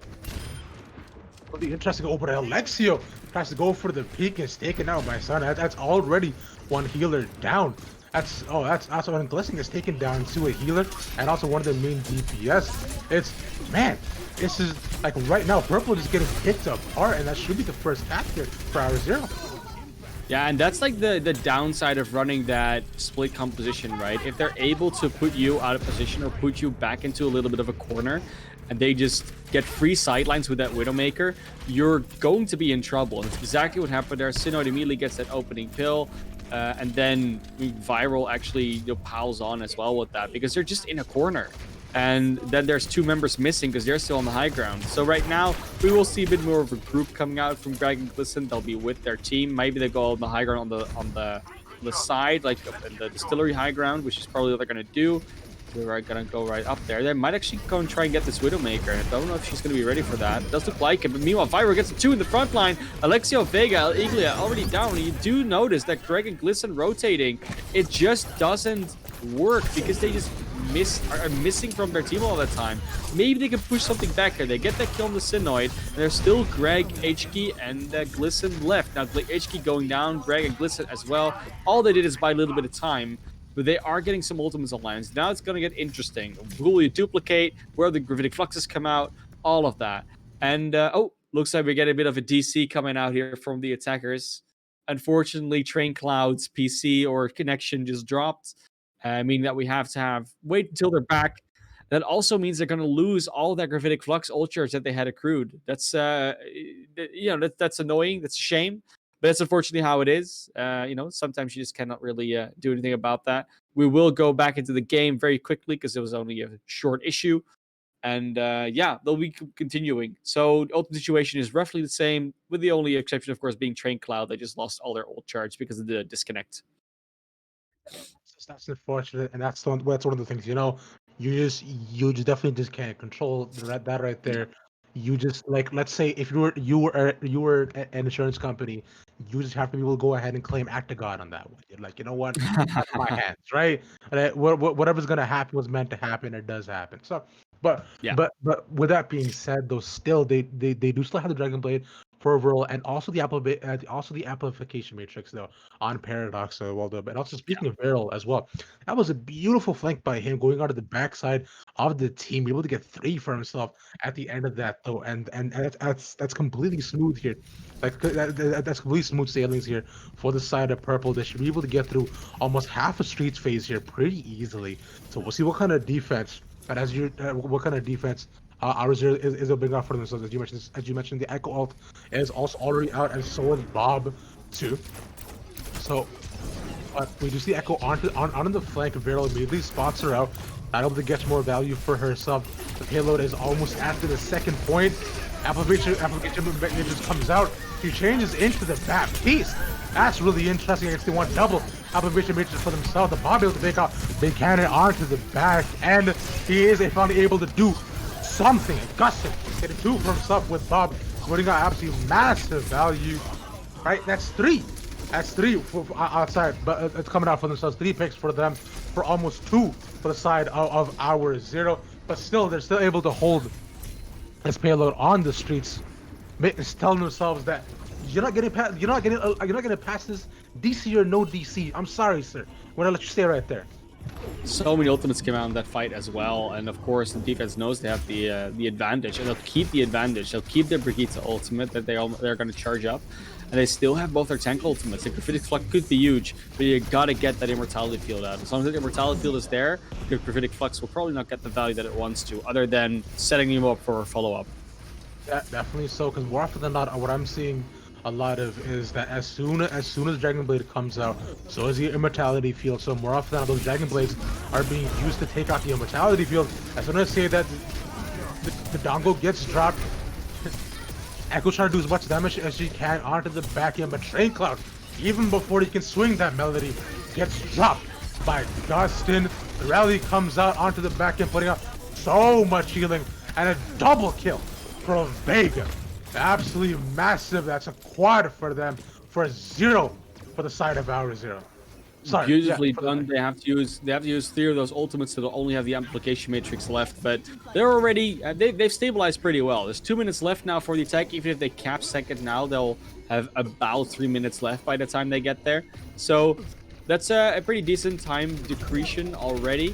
It'll be interesting over to Alexio. Tries to go for the peak and is taken out by Son. That's already one healer down. That's also when Glisten is taken down to a healer and also one of the main DPS. This is like right now Purple is getting picked apart, and that should be the first capture for our zero. Yeah, and that's like the downside of running that split composition, right? If they're able to put you out of position or put you back into a little bit of a corner, and they just get free sidelines with that Widowmaker, you're going to be in trouble. And it's exactly what happened there. Synoid immediately gets that opening pill. And then Viral actually piles on as well with that, because they're just in a corner. And then there's two members missing because they're still on the high ground. So right now, we will see a bit more of a group coming out from Greg and Glisten. They'll be with their team. Maybe they go on the high ground on the side, like in the distillery high ground, which is probably what they're going to do. We're going to go right up there. They might actually go and try and get this Widowmaker. I don't know if she's going to be ready for that. It does look like it, but meanwhile, Viral gets the two in the front line. Alexio, Vega, Iglia already down. You do notice that Greg and Glisten rotating. It just doesn't work because they just are missing from their team all the time. Maybe they can push something back here. They get that kill on the Synoid. And there's still Greg, HK, and Glisten left. Now, HK going down, Greg and Glisten as well. All they did is buy a little bit of time. But they are getting some ultimates alliance. Now it's going to get interesting. Who will you duplicate? Where the gravitic fluxes come out? All of that. And, looks like we get a bit of a DC coming out here from the attackers. Unfortunately, Train Cloud's PC or connection just dropped. Meaning that we have to wait until they're back. That also means they're going to lose all that gravitic flux ultras that they had accrued. That's, that's annoying. That's a shame. But that's unfortunately how it is. Sometimes you just cannot really do anything about that. We will go back into the game very quickly because it was only a short issue. And they'll be continuing. So the ultimate situation is roughly the same, with the only exception, of course, being Train Cloud. They just lost all their ult charge because of the disconnect. That's unfortunate, and that's one of the things, you just definitely just can't control that right there. You just, like, let's say if you were an insurance company, you just have to be able to go ahead and claim act of God on that one. You're like, you know what? Out of my hands, right? Whatever's gonna happen was meant to happen. It does happen. So, but Yeah. but with that being said, though, still they do still have the Dragon Blade for overall, and also the amplification matrix though on Paradox. So well done. And also speaking of Viral as well, that was a beautiful flank by him going out of the backside of the team, able to get three for himself at the end of that though, and that's completely smooth here. That's completely smooth sailings here for the side of purple. They should be able to get through almost half a streets phase here pretty easily. So we'll see what kind of defense. But what kind of defense ours here is a big out for themselves. As you mentioned, the Echo ult is also already out, and so is Bob too. So, but we do see Echo on the flank. Viral immediately spots her out, not able to get more value for herself. The payload is almost after the second point. Application just comes out. She changes into the Baptiste. That's really interesting against the one double. Application matrix for themselves. The Bob able to take out Big Cannon onto the back, and he is finally able to do something. Gustin getting two for himself with Bob, putting out absolutely massive value. Right, that's three. That's three outside, but it's coming out for themselves. 3 picks for them, for almost 2 for the side of our 0. But still, they're still able to hold this payload on the streets, telling themselves that you're not getting past this DC or no DC. I'm sorry, sir. We're gonna let you stay right there. So many ultimates came out in that fight as well, and of course the defense knows they have the advantage, and they'll keep the advantage. They'll keep their Brigitte ultimate that they're going to charge up, and they still have both their tank ultimates. The Prophetic Flux could be huge, but you gotta get that Immortality Field out. As long as the Immortality Field is there, your Prophetic Flux will probably not get the value that it wants to, other than setting you up for a follow-up. Definitely so, because more often than not, what I'm seeing a lot of is that as soon as Dragon Blade comes out, so is the Immortality Field. So more often than not, those Dragon Blades are being used to take out the Immortality Field. As soon as I say that the dongle gets dropped, Echo's trying to do as much damage as she can onto the back end, but Train Cloud, even before he can swing that melody, gets dropped by Gustin. The rally comes out onto the back end, putting out so much healing, and a double kill from Vega. Absolutely massive. That's a quad for them, for a 0 for the side of our 0. Sorry, Beautifully done. They have to use 3 of those ultimates, so they'll only have the amplification matrix left. But they're already they've stabilized pretty well. There's 2 minutes left now for the attack. Even if they cap second now, they'll have about 3 minutes left by the time they get there. So that's a pretty decent time decretion already.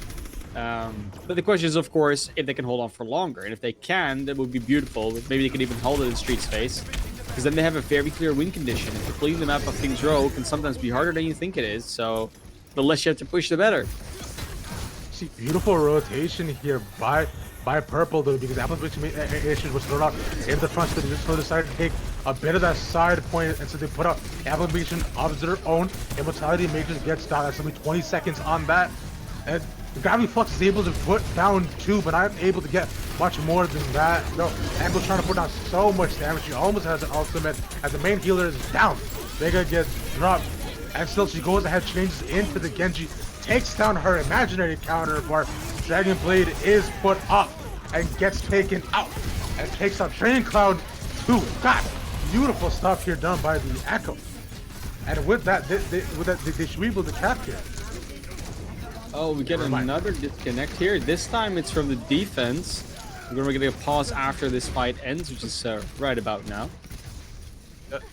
But the question is, of course, if they can hold on for longer, and if they can, that would be beautiful. Maybe they could even hold it in Street's face, because then they have a very clear win condition. And completing the map of King's Row can sometimes be harder than you think it is. So the less you have to push, the better. See, beautiful rotation here by purple though, because amplification was thrown out in the front, so they just decided to take a bit of that side point, and so they put up amplification of their own. Immortality Matrix gets down. That's only 20 seconds on that. And the Gravity Flux is able to put down 2, but not able to get much more than that. No, Echo's trying to put down so much damage. She almost has an ultimate, as the main healer is down. Vega gets dropped, and still she goes ahead, changes into the Genji, takes down her imaginary counterpart. Dragon Blade is put up and gets taken out, and takes out Train Cloud 2. God, beautiful stuff here done by the Echo. And with that, they should be able to capture it. Oh, we get another disconnect here. This time it's from the defense. We're going to get a pause after this fight ends, which is right about now.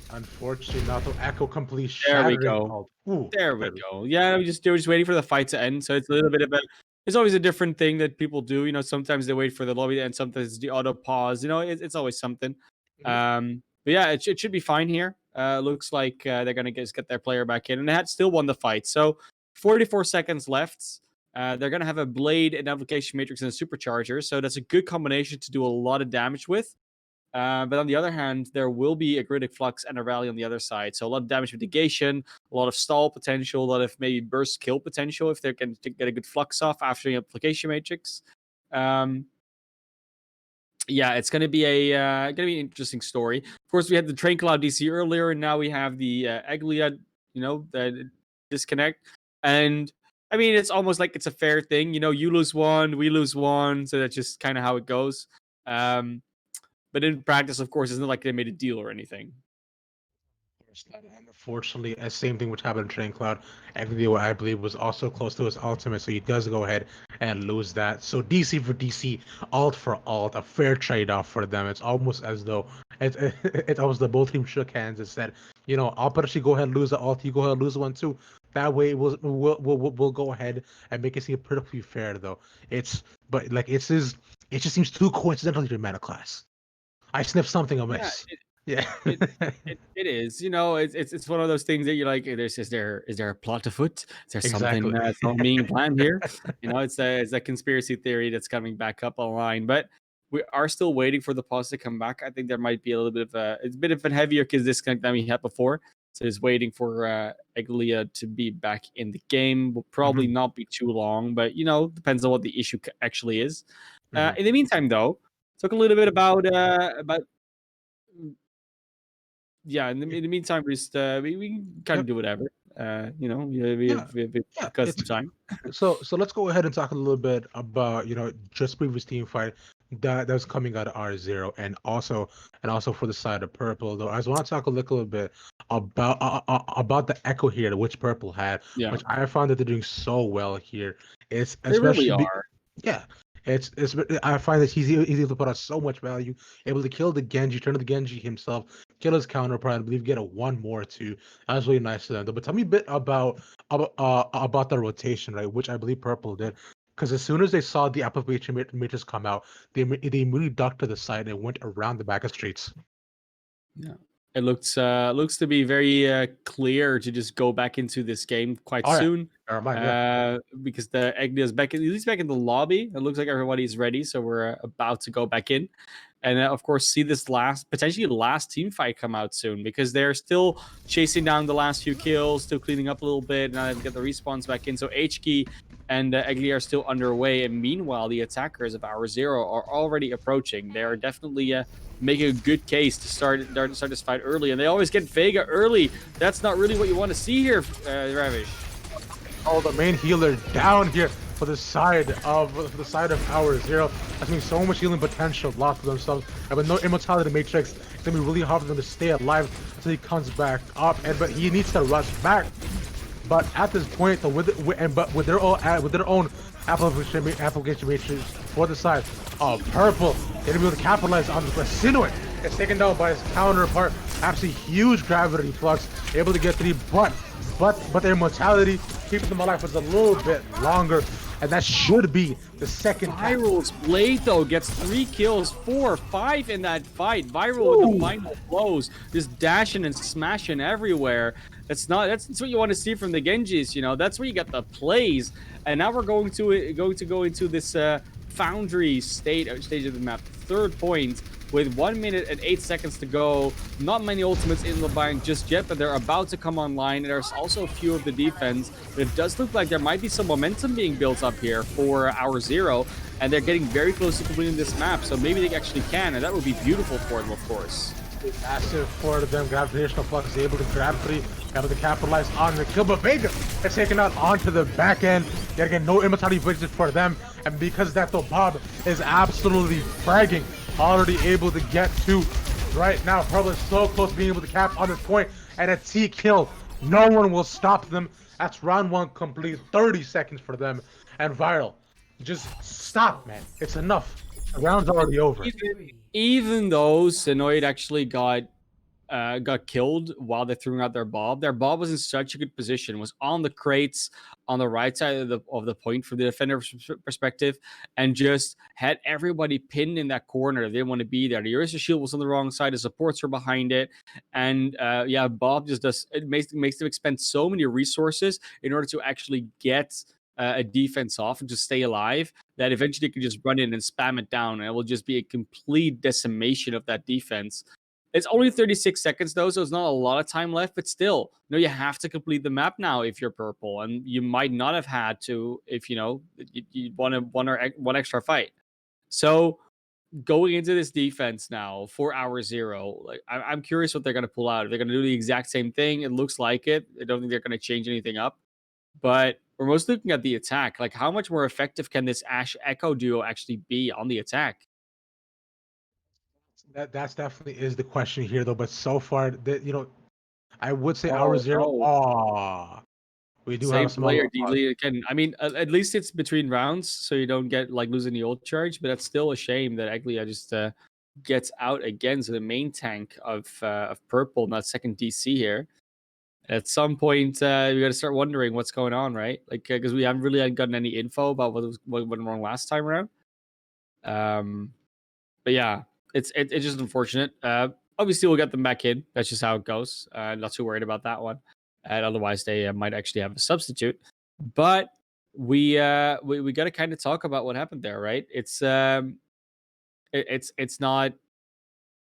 Unfortunately, not the Echo complete. There we go. There we go. Yeah, we're just waiting for the fight to end. So it's a little bit of a. It's always a different thing that people do. You know, sometimes they wait for the lobby to end, sometimes it's the auto pause. You know, it's always something. But yeah, it should be fine here. Looks like they're gonna get their player back in, and they had still won the fight. So 44 seconds left. They're gonna have a blade, an application matrix, and a supercharger. So that's a good combination to do a lot of damage with. But on the other hand, there will be a Critic Flux and a Rally on the other side. So a lot of damage mitigation, a lot of stall potential, a lot of maybe burst kill potential if they can get a good Flux off after the Application Matrix. Yeah, it's going to be an interesting story. Of course, we had the Train Cloud DC earlier, and now we have the Aglia, the disconnect. And I mean, it's almost like it's a fair thing. You know, you lose one, we lose one. So that's just kind of how it goes. But in practice, of course, it's not like they made a deal or anything. And unfortunately, a same thing which happened in Train Cloud. Everything I believe was also close to his ultimate, so he does go ahead and lose that. So DC for DC, alt for alt, a fair trade-off for them. It's almost as though it's almost the both teams shook hands and said, I'll actually go ahead and lose the alt, you go ahead and lose one too. That way we'll go ahead and make it seem perfectly fair though. But like it just seems too coincidental to your meta class. I sniffed something Yeah, amiss. Yeah. it is. It's one of those things that you're like, is there a plot afoot? Is there something Exactly. something being planned here? It's a conspiracy theory that's coming back up online, but we are still waiting for the pause to come back. I think there might be a little bit of it's a bit of a heavier because disconnect than we had before. So it's waiting for Eglia to be back in the game. Will probably Mhm, not be too long, but depends on what the issue actually is. mhm. In the meantime, though, talk a little bit about yeah, in the meantime, we can kind of Yep. do whatever. Yeah. We've Yeah. got It's some time. so let's go ahead and talk a little bit about just previous team fight that was coming out of R0 and also for the side of purple though. I just want to talk a little bit about the echo here which purple had, Yeah, which I found that they're doing so well here. It's they really especially are. yeah. It's I find that he's able to put out so much value, able to kill the Genji, turn to the Genji himself, kill his counterpart, I believe get a one more too. That was really nice to them. But tell me a bit about the rotation, right? Which I believe Purple did. Because as soon as they saw the application matrix come out, they immediately ducked to the side and went around the back of streets. Yeah, it looks to be very clear to just go back into this game quite All right, soon. never mind. Yeah. Because the Egg is back, at least back in the lobby. It looks like everybody's ready, so we're about to go back in. And of course, see this potentially last team fight come out soon because they're still chasing down the last few kills, still cleaning up a little bit, and now they get the respawns back in. So HK and Egli are still underway, and meanwhile, the attackers of Hour Zero are already approaching. They are definitely making a good case to start this fight early, and they always get Vega early. That's not really what you want to see here, Ravish. Oh, the main healer down here for the side of Hour Zero. That's means so much healing potential lost for themselves. And with no immortality matrix, it's gonna be really hard for them to stay alive until he comes back up. But he needs to rush back. But at this point, with their own application matrix for the side of purple, they're gonna be able to capitalize on the Sinuit. It's taken down by his counterpart. Absolutely huge gravity flux, able to get 3, but their mortality keeping them alive for a little bit longer, and that should be the second half. Viral's Blade, though, gets 3 kills, 4, 5 in that fight. Viral with the final blows, just dashing and smashing everywhere. That's what you want to see from the Genjis, That's where you get the plays. And now we're going to go into this Foundry stage of the map. Third point with 1 minute and 8 seconds to go. Not many ultimates in the bind just yet, but they're about to come online. There's also a few of the defense, but it does look like there might be some momentum being built up here for Hour Zero, and they're getting very close to completing this map, so maybe they actually can, and that would be beautiful for them, of course. Massive for them. Gravitational flux is able to grab 3, able to capitalize on the kill, but Vega is taken out onto the back end. Yet again, no immortality budget for them, and because of that, though, Bob is absolutely fragging. Already able to get to right now. Probably so close to being able to cap on this point, and a T kill. No one will stop them. That's round 1 complete. 30 seconds for them. And Viral, just stop, man. It's enough. The round's already over. Even though Sinoid actually got killed while they're throwing out their Bob. Their Bob was in such a good position, was on the crates on the right side of the point from the defender's perspective, and just had everybody pinned in that corner. They didn't want to be there. The Ursa shield was on the wrong side, the supports were behind it, and Bob just does it makes them expend so many resources in order to actually get a defense off and to stay alive, that eventually you can just run in and spam it down, and it will just be a complete decimation of that defense. It's only 36 seconds though, so it's not a lot of time left, but still, you have to complete the map now if you're purple, and you might not have had to if you want one extra fight. So going into this defense now for Hour Zero, like I'm curious what they're going to pull out. If they're going to do the exact same thing, it looks like it. I don't think they're going to change anything up, but we're mostly looking at the attack. Like, how much more effective can this Ash Echo duo actually be on the attack? That's definitely is the question here, though. But so far, that I would say Oh, Hour Zero. no. Oh, we do have Same a small player little pause. delete again. I mean, at least it's between rounds, so you don't get like losing the ult charge. But that's still a shame that Eglia just gets out again. So the main tank of purple, not second DC here. At some point, we got to start wondering what's going on, right? Like because we haven't really gotten any info about what went wrong last time around. But yeah, it's just unfortunate. Obviously, we'll get them back in. That's just how it goes. Not too worried about that one. And otherwise, they might actually have a substitute. But we got to kind of talk about what happened there, right? It's not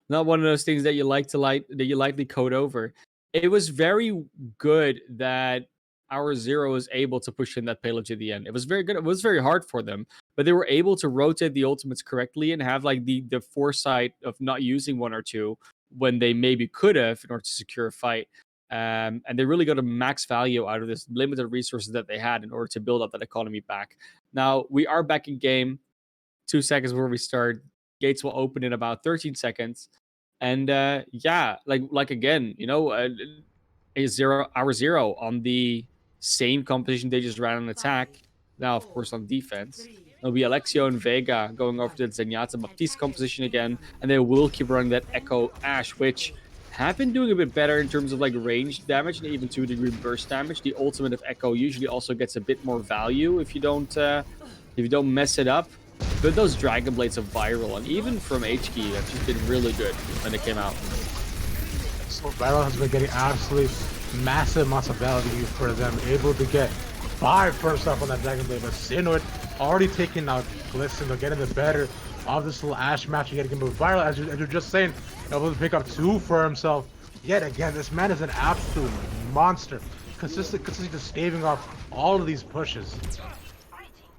one of those things that you lightly code over. It was very good that our Zero was able to push in that payload to the end. It was very good. It was very hard for them, but they were able to rotate the ultimates correctly and have like the foresight of not using one or two when they maybe could have in order to secure a fight. And they really got a max value out of this limited resources that they had in order to build up that economy back. Now we are back in game. 2 seconds before we start. Gates will open in about 13 seconds. And yeah, like again, a Hour Zero on the same composition they just ran an attack. Now, of course, on defense. It'll be Alexio and Vega going over to the Zenyatta Baptiste composition again, and they will keep running that Echo Ash, which have been doing a bit better in terms of like range damage and even 2-degree burst damage. The ultimate of Echo usually also gets a bit more value if you don't mess it up. But those Dragon Blades of Viral and even from HK have just been really good when they came out. So Viral has been getting absolutely massive amounts of value for them, able to get 5 first up on that Dragon Blade, but Sinoid already taking out Glisten, they're getting the better of this little Ash match. You're getting Viral, as you're just saying, able to pick up 2 for himself. Yet again, this man is an absolute monster, consistently just staving off all of these pushes.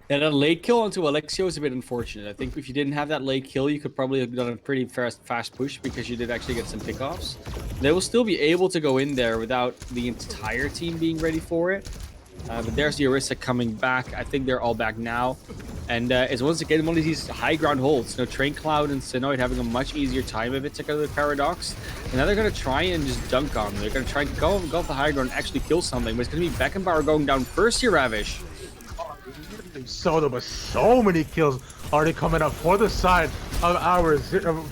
And a late kill onto Alexio is a bit unfortunate. I think if you didn't have that late kill, you could probably have done a pretty fast push because you did actually get some pickoffs. They will still be able to go in there without the entire team being ready for it. But there's the Orisa coming back. I think they're all back now. And it's once again one of these high ground holds. Train Cloud and Sinoid having a much easier time of it together with Paradox. And now they're going to try and just dunk on them. They're going to try and go off the high ground and actually kill something. But it's going to be Beckenbauer going down first here, Ravish. So there was so many kills already coming up for the side of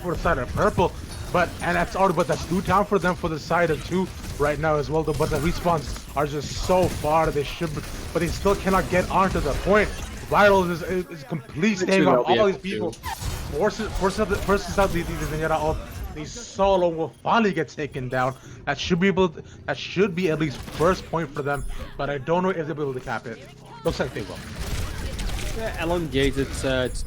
for the side of purple, but that's 2 down for them for the side of 2 right now as well. But the respawns are just so far they should, but they still cannot get onto the point. Viral is complete staying on all these people, forces out the Zenyatta ult. The solo will finally get taken down. That should be at least first point for them, but I don't know if they'll be able to cap it. Looks like they will. Yeah, elongated,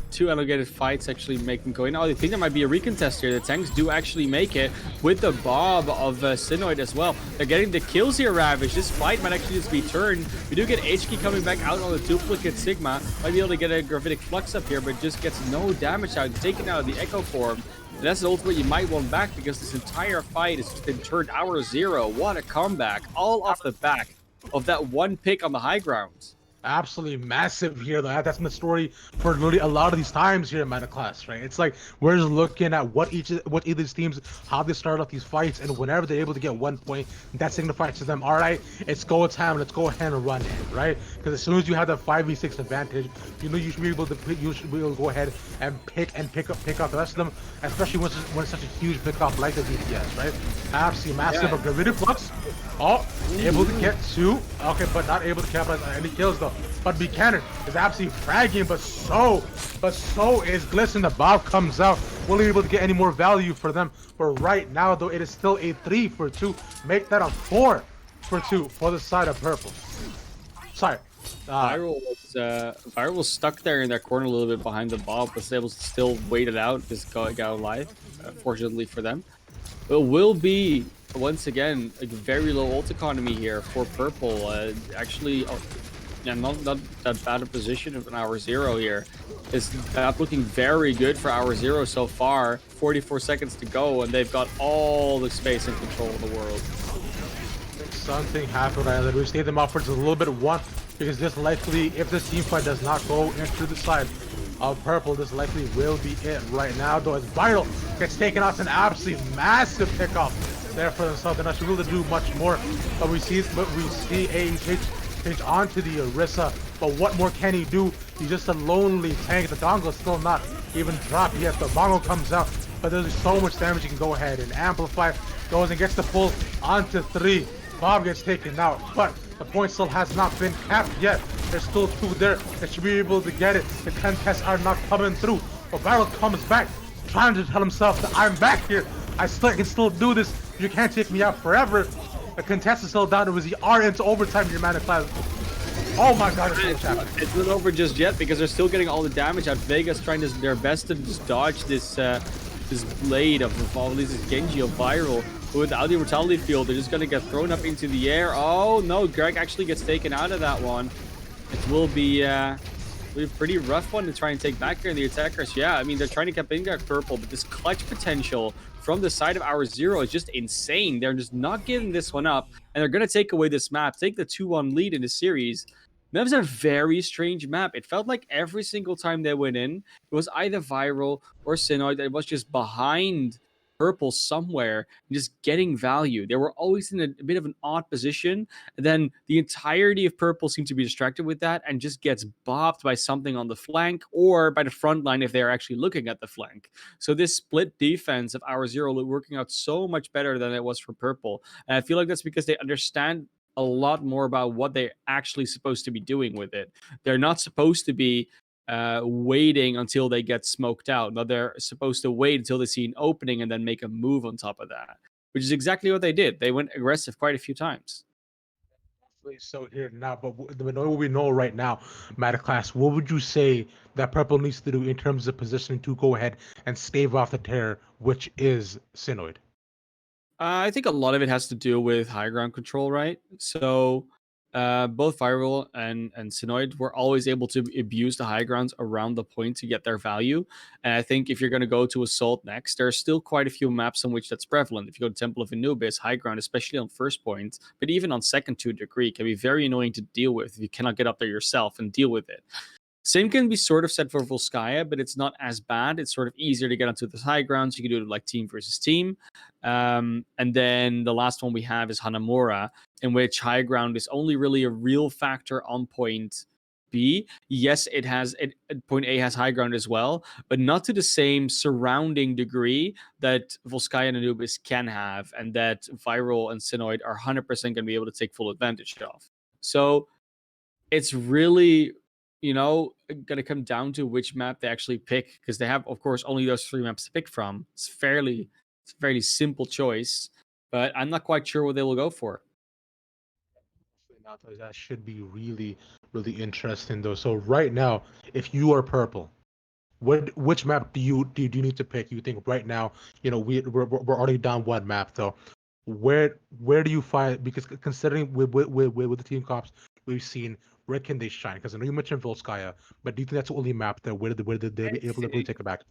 2 elongated fights actually making going. Oh, I think there might be a recontest here. The tanks do actually make it with the Bob of Sinoid as well. They're getting the kills here, Ravish. This fight might actually just be turned. We do get HK coming back out on the duplicate Sigma. Might be able to get a Gravitic Flux up here, but just gets no damage out. Taken out of the Echo form. And that's the ultimate you might want back because this entire fight has just been turned Hour Zero. What a comeback. All off the back of that one pick on the high ground. Absolutely massive here. That's been the story for literally a lot of these times here in Meta Class, right? It's like we're just looking at what each of these teams, how they start off these fights, and whenever they're able to get 1 point, that signifies to them, all right, it's go time, let's go ahead and run it, right? Because as soon as you have that 5v6 advantage, you should be able to go ahead and pick up the rest of them, especially when it's such a huge pick off like the DPS, right? Absolutely massive. But Gravitic Flux, able to get 2, okay, but not able to capitalize on any kills though. But Buchanan is absolutely fragging, but so is Glisten. The Bob comes out. Will he be able to get any more value for them? But right now, though, it is still a 3 for 2. Make that a 4 for 2 for the side of purple. Sorry. Viral was stuck there in that corner a little bit behind the Bob, was able to still wait it out, just got alive, fortunately for them. It will be, once again, a very low ult economy here for purple. Actually, yeah, not that bad a position of an Hour Zero here. It's looking very good for Hour Zero so far. 44 seconds to go, and they've got all the space and control in the world. Something happened. I literally stayed them off for just a little bit of one, because this likely, if this team fight does not go into the side of purple, this likely will be it right now. Though as Viral gets taken off, an absolutely massive pickoff there for themselves. They're not sure able to do much more. But we see AH change onto the Orisa. But what more can he do? He's just a lonely tank. The Dongo's still not even dropped yet. The Bongo comes out, but there's so much damage you can go ahead and amplify. Goes and gets the pull onto 3. Bob gets taken out, but the point still has not been capped yet. There's still 2 there. They should be able to get it. The contests are not coming through. But Barrel comes back, trying to tell himself that I'm back here. I can still do this. You can't take me out forever. The contest is still down. It was the R into overtime in your mana class. Oh my god, it's not over just yet because they're still getting all the damage out. Vegas trying their best to just dodge this this blade of all these Genji of Viral. Without the Immortality Field, they're just gonna get thrown up into the air. Oh no, Greg actually gets taken out of that one. It will be a pretty rough one to try and take back here in the attackers. Yeah, I mean, they're trying to keep in that purple, but this clutch potential from the side of our Zero is just insane. They're just not giving this one up, and they're going to take away this map, take the 2-1 lead in the series. That was a very strange map. It felt like every single time they went in, it was either Viral or Synoid that was just behind purple somewhere, just getting value. They were always in a bit of an odd position. And then the entirety of purple seemed to be distracted with that and just gets bopped by something on the flank or by the front line if they're actually looking at the flank. So this split defense of our Zero working out so much better than it was for purple. And I feel like that's because they understand a lot more about what they're actually supposed to be doing with it. They're not supposed to be waiting until they get smoked out. But they're supposed to wait until they see an opening and then make a move on top of that, which is exactly what they did. They went aggressive quite a few times. So here now, but what we know right now, Mataclass, what would you say that Purple needs to do in terms of positioning to go ahead and stave off the terror, which is Synoid? I think a lot of it has to do with high ground control, right? So both Viral and Synoid were always able to abuse the high grounds around the point to get their value. And I think if you're going to go to Assault next, there are still quite a few maps on which that's prevalent. If you go to Temple of Anubis, high ground, especially on first point, but even on second to a degree, can be very annoying to deal with if you cannot get up there yourself and deal with it. Same can be sort of said for Volskaya, but it's not as bad. It's sort of easier to get onto the high grounds. You can do it like team versus team. And then the last one we have is Hanamura, in which high ground is only really a real factor on point B. Yes, point A has high ground as well, but not to the same surrounding degree that Volskaya and Anubis can have, and that Viral and Synoid are 100% going to be able to take full advantage of. So it's really going to come down to which map they actually pick, because they have, of course, only those 3 maps to pick from. It's a fairly simple choice, but I'm not quite sure what they will go for. That should be really, really interesting, though. So right now, if you are purple, which map do you need to pick? You think right now, we're already down 1 map, though. Where do you find, because considering with the team cops we've seen, where can they shine? Because I know you mentioned Volskaya, but do you think that's the only map that where did they be able to really take it back?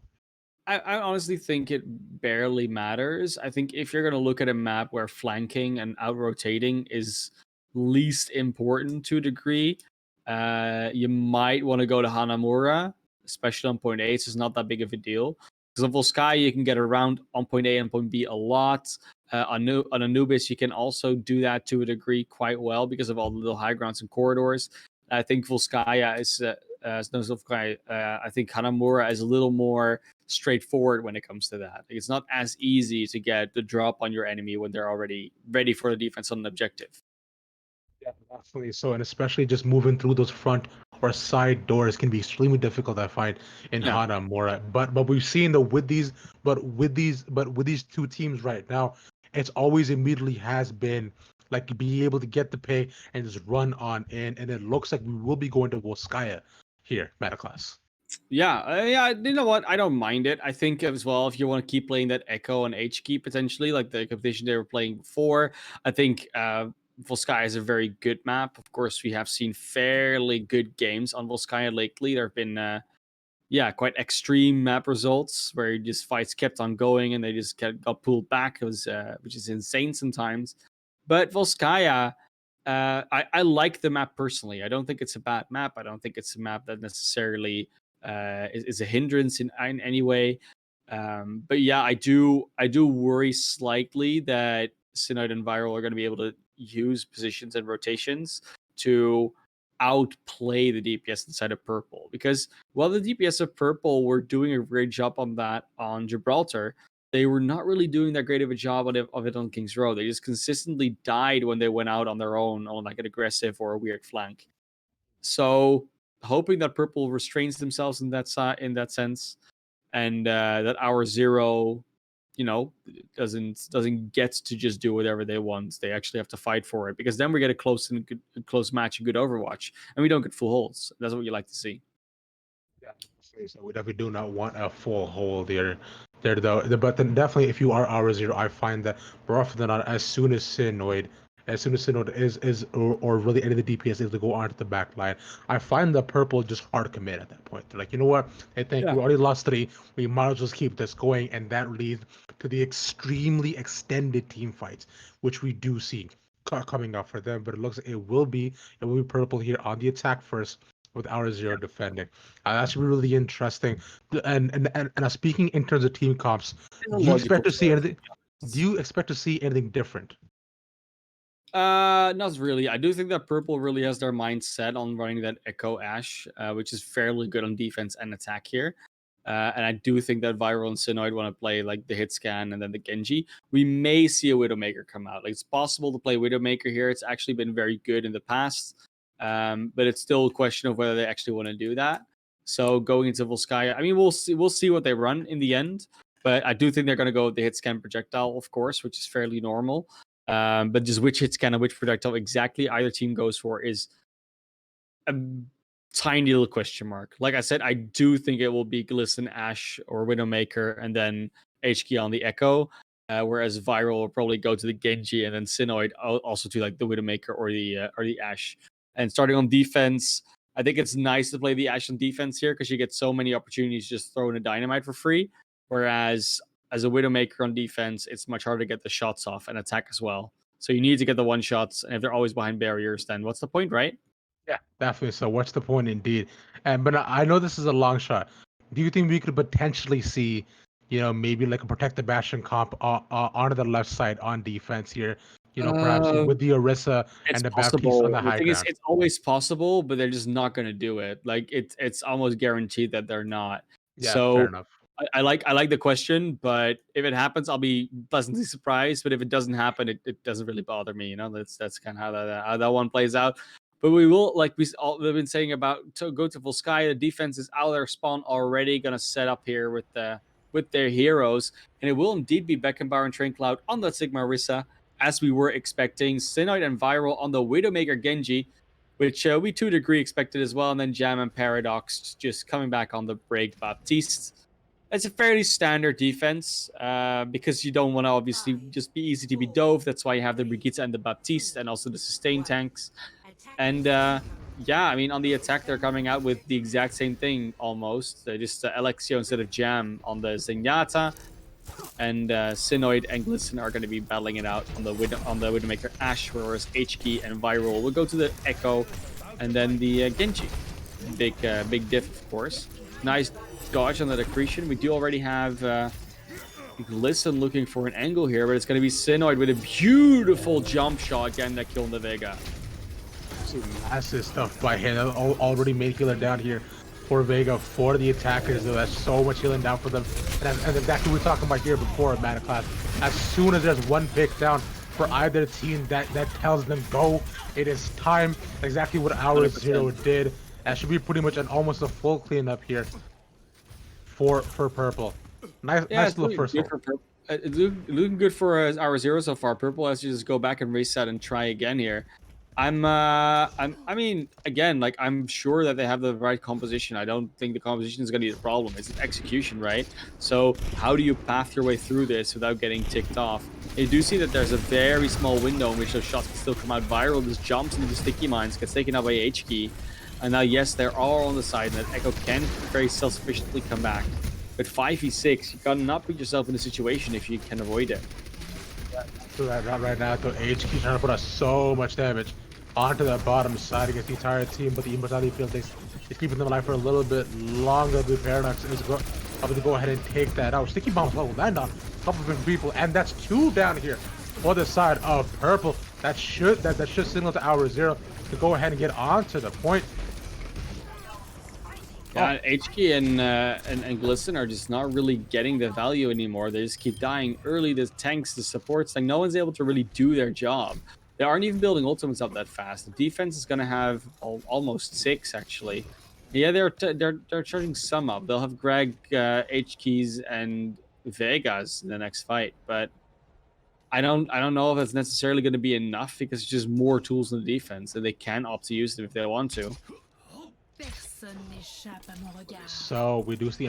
I honestly think it barely matters. I think if you're going to look at a map where flanking and out rotating is least important to a degree, you might want to go to Hanamura, especially on point A. It's not that big of a deal. Because on Volskaya, you can get around on point A and point B a lot. On Anubis, you can also do that to a degree quite well because of all the little high grounds and corridors. I think Volskaya is, I think Hanamura is a little more straightforward when it comes to that. It's not as easy to get the drop on your enemy when they're already ready for the defense on an objective. Yeah, definitely. So, and especially just moving through those front or side doors can be extremely difficult, I find, in Hanamura. But we've seen that with these 2 teams right now, it's always immediately has been like be able to get the pay and just run on in, and it looks like we will be going to Volskaya here, Metaclass. Yeah, you know what? I don't mind it. I think as well, if you want to keep playing that Echo and H key potentially, like the competition they were playing before, I think Volskaya is a very good map. Of course, we have seen fairly good games on Volskaya lately. There have been, quite extreme map results where just fights kept on going and they just got pulled back. It was, which is insane sometimes. But Volskaya, I like the map personally. I don't think it's a bad map. I don't think it's a map that necessarily is a hindrance in any way. But yeah, I do worry slightly that Synoid and Viral are going to be able to use positions and rotations to outplay the DPS inside of Purple. Because while the DPS of Purple were doing a great job on that on Gibraltar, they were not really doing that great of a job of it on King's Row. They just consistently died when they went out on their own on like an aggressive or a weird flank. So hoping that Purple restrains themselves in that sense, and that our zero, doesn't get to just do whatever they want. They actually have to fight for it, because then we get a close match and good Overwatch, and we don't get full holds. That's what you like to see. Yeah, so we definitely do not want a full hole there. But then definitely, if you are our zero, I find that more often than not, as soon as Synoid is or really any of the DPS is to go onto the back line, I find the Purple just hard commit at that point. They're like, you know what? I think Yeah. we already lost 3. We might as well keep this going, and that leads to the extremely extended team fights, which we do see coming up for them. But it looks like it will be Purple here on the attack first, with our zero defending. That's really interesting. And speaking in terms of team comps, do you expect to see anything? Do you expect to see anything different? Not really. I do think that Purple really has their mind set on running that Echo Ash, which is fairly good on defense and attack here. And I do think that Viral and Synoid want to play like the hit scan and then the Genji. We may see a Widowmaker come out. Like, it's possible to play Widowmaker here. It's actually been very good in the past, but it's still a question of whether they actually want to do that. So going into Volskaya, I mean, we'll see what they run in the end. But I do think they're going to go with the hit scan projectile, of course, which is fairly normal. But just which hit scan and which projectile exactly either team goes for is a tiny little question mark. Like I said, I do think it will be Glisten, Ash, or Widowmaker, and then HK on the Echo. Whereas Viral will probably go to the Genji, and then Synoid also to like the Widowmaker or the Ash. And starting on defense, I think it's nice to play the Ash on defense here, because you get so many opportunities just throwing a dynamite for free. Whereas as a Widowmaker on defense, it's much harder to get the shots off and attack as well. So you need to get the one shots, and if they're always behind barriers, then what's the point, right? Yeah, definitely. So what's the point, indeed? But I know this is a long shot. Do you think we could potentially see, maybe like a protect the Bastion comp onto the left side on defense here? Perhaps Uh, with the Orisa It's and the Baptiste on possible. the The high thing is, ground. it's always possible, but they're just not going to do it. Like, it's almost guaranteed that they're not. Yeah, fair So enough. I like the question, but if it happens, I'll be pleasantly surprised. But if it doesn't happen, it doesn't really bother me. That's kind of how that one plays out. But we will, like we've been saying about to go to Volskaya. The defense is out of their spawn already, gonna set up here with their heroes, and it will indeed be Beckenbauer and Train Cloud on the Sigma Orisa, as we were expecting. Synoid and Viral on the Widowmaker Genji, which we to a degree expected as well, and then Jam and Paradox just coming back on the break Baptiste. It's a fairly standard defense, because you don't want to obviously just be easy to be dove. That's why you have the Brigitte and the Baptiste, and also the sustain tanks. And yeah, I mean, on the attack, they're coming out with the exact same thing almost. Just Alexio instead of Jam on the Zenyatta. And Synoid and Glisten are going to be battling it out on the Widowmaker Ash, whereas HK and Viral will go to the Echo, and then the Genji. Big diff, of course. Nice dodge on the Accretion. We do already have Glisten looking for an angle here, but it's going to be Synoid with a beautiful jump shot again that killed the Vega. Massive stuff by him. Already made healing down here for Vega, for the attackers. Though that's so much healing down for them. And exactly what we were talking about here before in Mana Class. As soon as there's one pick down for either team, that tells them go. It is time. Exactly what our 100%. zero did. That should be pretty much almost a full cleanup here for Purple. Nice little first one. It's looking good for our zero so far. Purple has to just go back and reset and try again here. I mean, again, like, I'm sure that they have the right composition. I don't think the composition is going to be the problem. It's execution, right? So how do you path your way through this without getting ticked off? You do see that there's a very small window in which those shots can still come out viral. Just jumps into the sticky mines, gets taken out by H-Key. And now, yes, they're all on the side, and that Echo can very self-sufficiently come back. But 5v6, you gotta not put yourself in a situation if you can avoid it. So that right now, though, HQ trying to put us so much damage onto the bottom side against the entire team, but the Immortality field is keeping them alive for a little bit longer. The Paradox is able to go ahead and take that out. Sticky bombs will land on a couple of people, and that's 2 down here for the side of purple. That should signal to Hour Zero to go ahead and get onto the point. Yeah, HK and Glisten are just not really getting the value anymore. They just keep dying early. The tanks, the supports, like no one's able to really do their job. They aren't even building ultimates up that fast. The defense is going to have almost 6 actually. Yeah, they're charging some up. They'll have Greg, HKs, and Vegas in the next fight, but I don't know if that's necessarily going to be enough because it's just more tools in the defense, and they can opt to use them if they want to. So we do see the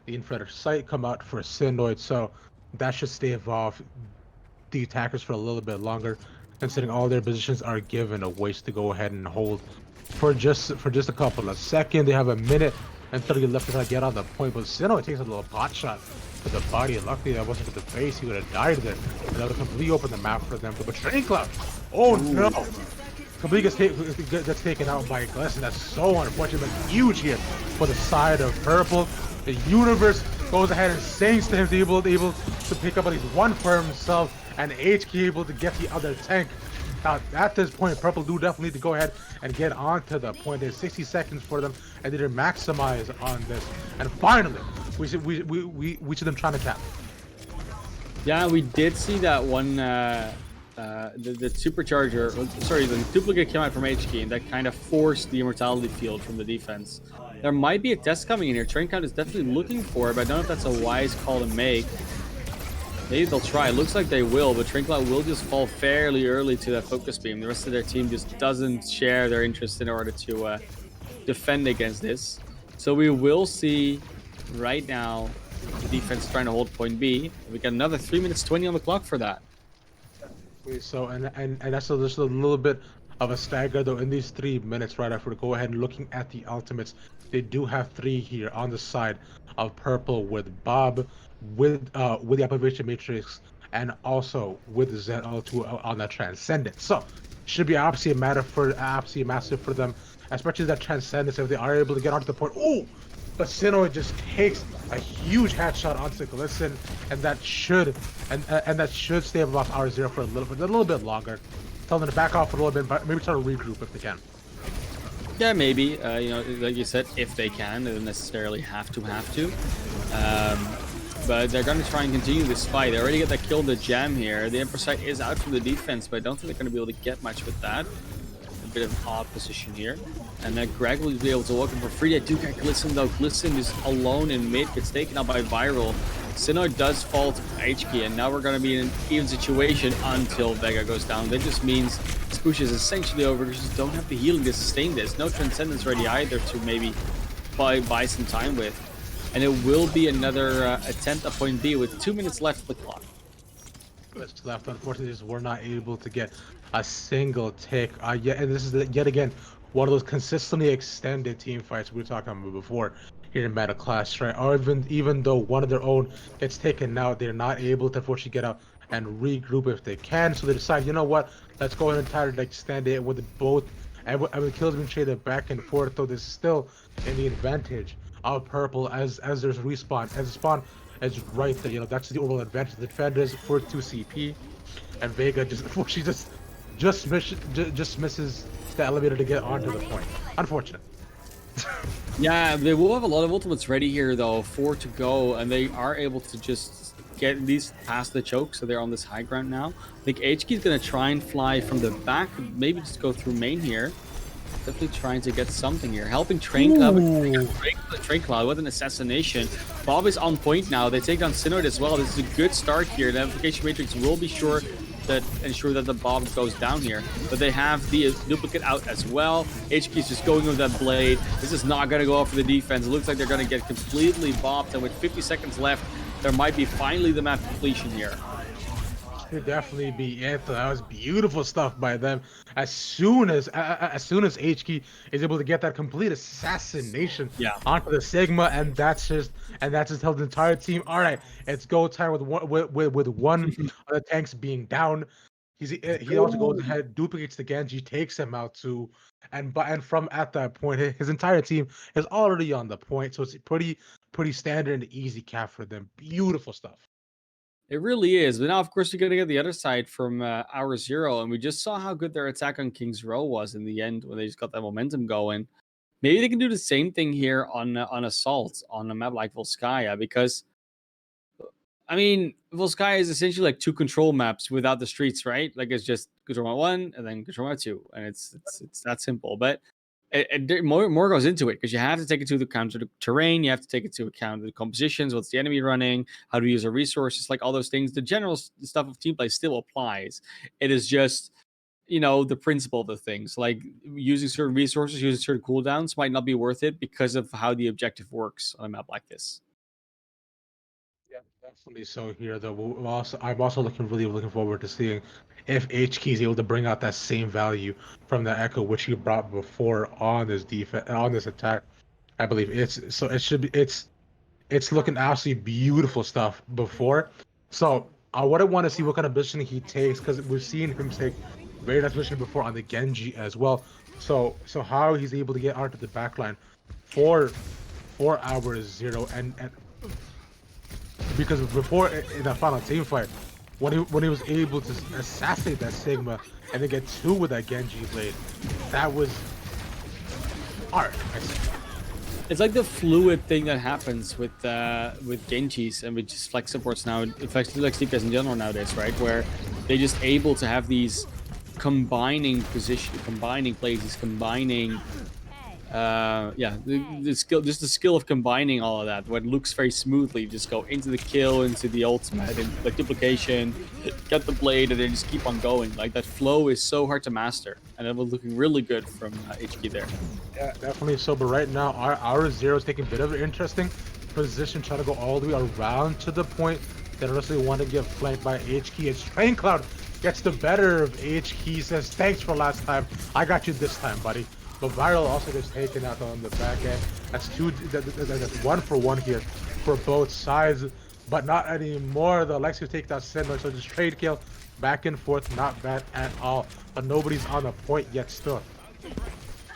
infrared sight come out for Synoid, so that should stave off the attackers for a little bit longer, considering all their positions are given a waste to go ahead and hold for just a couple of seconds. They have a minute and 30 left to get on the point, but Synoid takes a little pot shot to the body. Luckily that wasn't to the face, he would have died there, and that would have completely opened the map for them. But Train Cloud, oh no! Completely gets taken out by Glisten. That's so unfortunate, but huge here for the side of purple. The universe goes ahead and sinks to him to be able to pick up at least one for himself, and HK able to get the other tank. Now at this point, purple do definitely need to go ahead and get onto the point. There's 60 seconds for them, and they're maximize on this. And finally, we see them trying to cap. Yeah, we did see that one. The supercharger, sorry, the duplicate came out from HK, and that kind of forced the immortality field from the defense. There might be a test coming in here. Train Count is definitely looking for it, but I don't know if that's a wise call to make. Maybe they'll try. It looks like they will, but Train Cloud will just fall fairly early to that focus beam. The rest of their team just doesn't share their interest in order to defend against this. So we will see right now the defense trying to hold point B. We got another 3 minutes 20 on the clock for that. So and that's just a little bit of a stagger though in these 3 minutes right after. Go ahead and looking at the ultimates, they do have 3 here on the side of purple with Bob, with the Approbation Matrix, and also with ZL2 on that Transcendence. So should be absolutely massive for them, especially that Transcendence if they are able to get onto the point. Oh, but Sinnoh just takes a huge headshot onto Glisten, and that should stave off R0 for a little bit longer. Tell them to back off a little bit, but maybe try to regroup if they can. Yeah, maybe. You know, like you said, if they can, they don't necessarily have to. But they're going to try and continue this fight. They already got that kill, the jam here. The Emperor Sight is out from the defense, but I don't think they're going to be able to get much with that. A bit of an odd position here. And then Greg will be able to walk in for free. I do get Glisten though. Glisten is alone in mid, gets taken out by Viral. Sinnoh does fall to HK, and now we're going to be in an even situation until Vega goes down. That just means this push is essentially over. We just don't have the healing to sustain this. No Transcendence ready either to maybe buy some time with. And it will be another attempt at point B with 2 minutes left of the clock. Minutes left, unfortunately, just we're not able to get a single tick. And this is yet again one of those consistently extended team fights we were talking about before here in Meta Clash, right? Or even though one of their own gets taken out, they're not able to unfortunately get out and regroup if they can. So they decide, you know what? Let's go ahead and try to extend it with both. And with kills being traded back and forth, though, there's still in the advantage of purple as there's a respawn. As the spawn is right there, you know, that's the overall advantage. The defenders for 2 CP, and Vega just misses the elevator to get onto the point. Unfortunate. Yeah, they will have a lot of ultimates ready here though, 4 to go, and they are able to just get at least past the choke, so they're on this high ground now. I think HK is going to try and fly from the back, maybe just go through main here. Definitely trying to get something here. Helping Train Cloud. Train Cloud with an assassination. Bob is on point now. They take down Sinnoid as well. This is a good start here. The Amplification Matrix will be sure that ensure that the Bob goes down here. But they have the duplicate out as well. HK is just going with that blade. This is not going to go off for the defense. It looks like they're going to get completely bopped. And with 50 seconds left, there might be finally the map completion here. Could definitely be it. That was beautiful stuff by them. As soon as HK is able to get that complete assassination onto the Sigma, and that's just held the entire team. All right, it's go time with one of the tanks being down. He also goes ahead, duplicates the Genji, takes him out too, and from at that point, his entire team is already on the point. So it's pretty pretty standard and easy cap for them. Beautiful stuff. It really is. But now, of course, you're going to get the other side from Hour Zero. And we just saw how good their attack on King's Row was in the end when they just got that momentum going. Maybe they can do the same thing here on Assault on a map like Volskaya. Because, I mean, Volskaya is essentially like 2 control maps without the streets, right? Like it's just control map 1 and then control map 2. And it's that simple. But more goes into it because you have to take into account the terrain, you have to take into account the compositions, what's the enemy running, how to use our resources, like all those things. The general stuff of team play still applies. It is just, the principle of the things, like using certain resources, using certain cooldowns might not be worth it because of how the objective works on a map like this. Yeah, definitely so here though. I'm also really looking forward to seeing if HK is able to bring out that same value from the Echo which he brought before on this defense on this attack. I believe it's looking absolutely beautiful stuff before. So I wouldn't want to see what kind of positioning he takes because we've seen him take very nice positioning before on the Genji as well. So how he's able to get onto the backline for 4 hours 0 and because before in that final team fight, when he was able to assassinate that Sigma and then get 2 with that Genji blade, that was art. It's like the fluid thing that happens with Genjis and with just flex supports now, flex DPS in general nowadays, right? Where they're just able to have these combining plays, these combining the skill, just the skill of combining all of that. What looks very smoothly, just go into the kill, into the ultimate, and like duplication, get the blade, and then just keep on going. Like that flow is so hard to master, and it was looking really good from HK there. Yeah, definitely so. But right now, our Zero is taking a bit of an interesting position, trying to go all the way around to the point that unless they want to get flanked by HK. It's Train Cloud gets the better of HK. Says thanks for last time. I got you this time, buddy. But Viral also gets taken out on the back end. That's 1 for 1 here for both sides, but not anymore. The Alexia takes out Senna, so just trade kill back and forth, not bad at all. But nobody's on the point yet still.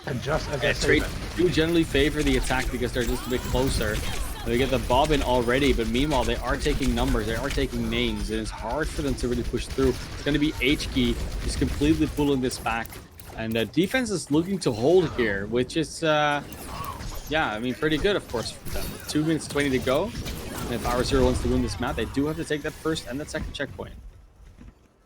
And just as I say, do generally favor the attack because they're just a bit closer. They get the bob in already, but meanwhile they are taking numbers, they are taking names, and it's hard for them to really push through. It's going to be HK just completely pulling this back. And the defense is looking to hold here, which is, pretty good, of course, for them. 2 minutes 20 to go. And if Hour Zero wants to win this map, they do have to take that first and that second checkpoint.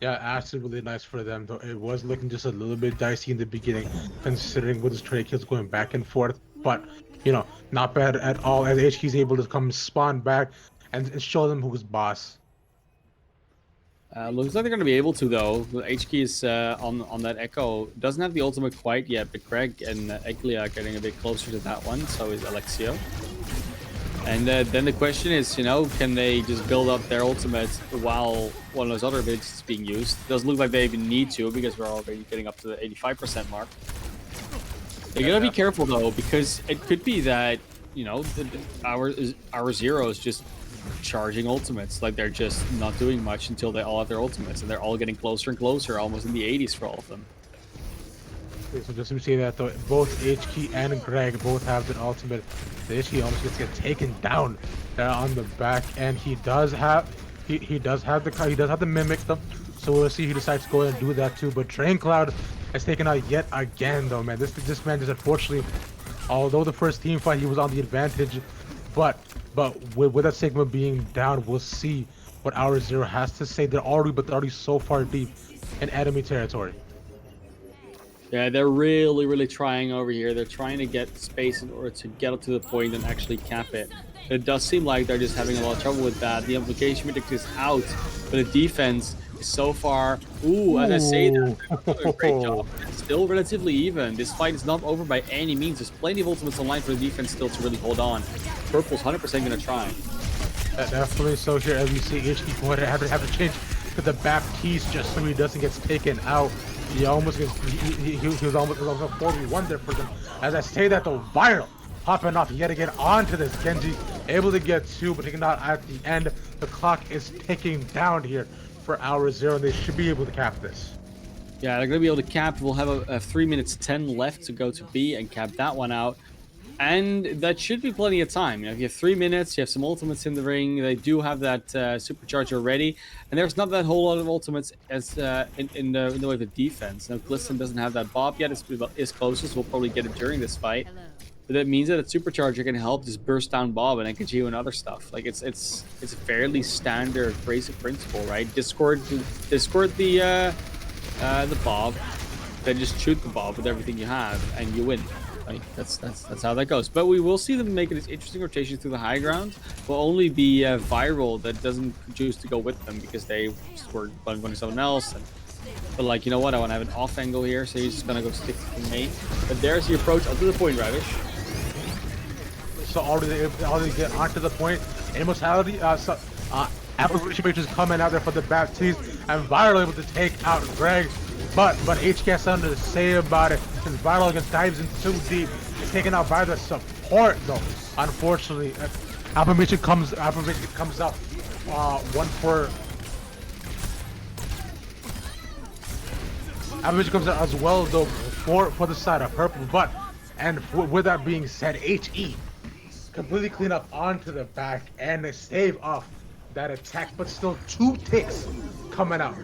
Yeah, absolutely nice for them, though. It was looking just a little bit dicey in the beginning, considering with his trade kills going back and forth. But, not bad at all, as HK is able to come spawn back and show them who's boss. Looks like they're going to be able to, though. HK is on that Echo. Doesn't have the ultimate quite yet, but Greg and Eglia are getting a bit closer to that one. So is Alexio. And then the question is, can they just build up their ultimate while one of those other abilities is being used? It doesn't look like they even need to because we're already getting up to the 85% mark. They're going to be careful, though, because it could be that, our Zero is just charging ultimates. Like they're just not doing much until they all have their ultimates, and they're all getting closer and closer, almost in the 80s for all of them. Okay, so just to say that though, both HK and Greg both have their ultimate. The HK almost gets taken down on the back, and he does have the mimic though. So we'll see if he decides to go ahead and do that too. But Train Cloud has taken out yet again though, man. This man just unfortunately, although the first team fight he was on the advantage, but with that Sigma being down, we'll see what Hour Zero has to say. They're already so far deep in enemy territory. Yeah, they're really trying over here. They're trying to get space in order to get up to the point and actually cap it. It does seem like they're just having a lot of trouble with that. The implication matrix is out, but the defense is so far. As I say that, they're doing a great job. It's still relatively even. This fight is not over by any means. There's plenty of ultimates online for the defense still to really hold on. Purple's 100% going to try. Definitely so here, as we see HK going to have to change to the Baptiste just so he doesn't get taken out. He almost gets, he was almost 41 there for them. As I say that, the Viral popping off yet again onto this Genji, able to get 2, but taken out at the end. The clock is ticking down here for Hour Zero, and they should be able to cap this. Yeah, they're going to be able to cap. We'll have a 3 minutes 10 left to go to B and cap that one out. And that should be plenty of time. You know, if you have 3 minutes, you have some ultimates in the ring. They do have that supercharger ready, and there's not that whole lot of ultimates as in the way of defense. Now, Glisten doesn't have that Bob yet. It's closest. We'll probably get it during this fight. But that means that a supercharger can help just burst down Bob and Enkaji and other stuff. Like it's a fairly standard basic principle, right? Discord the Bob, then just shoot the Bob with everything you have, and you win. Like that's how that goes. But we will see them making this interesting rotation through the high ground. Will only be viral that doesn't choose to go with them because they were going something else. But like, you know what? I want to have an off angle here, so he's just gonna go stick to me. But there's the approach up to the point, Ravish. So already get onto the point. Immortality, Apparition Mage is coming out there for the Baptiste, and Viral able to take out Greg. But HK has something to say about it, since Viral against dives in too deep. It's taken out by the support though. Unfortunately, Apparition comes up one for. Apparition comes out as well though for the side of purple. But with that being said, HE completely clean up onto the back and stave off that attack, but still 2 ticks coming out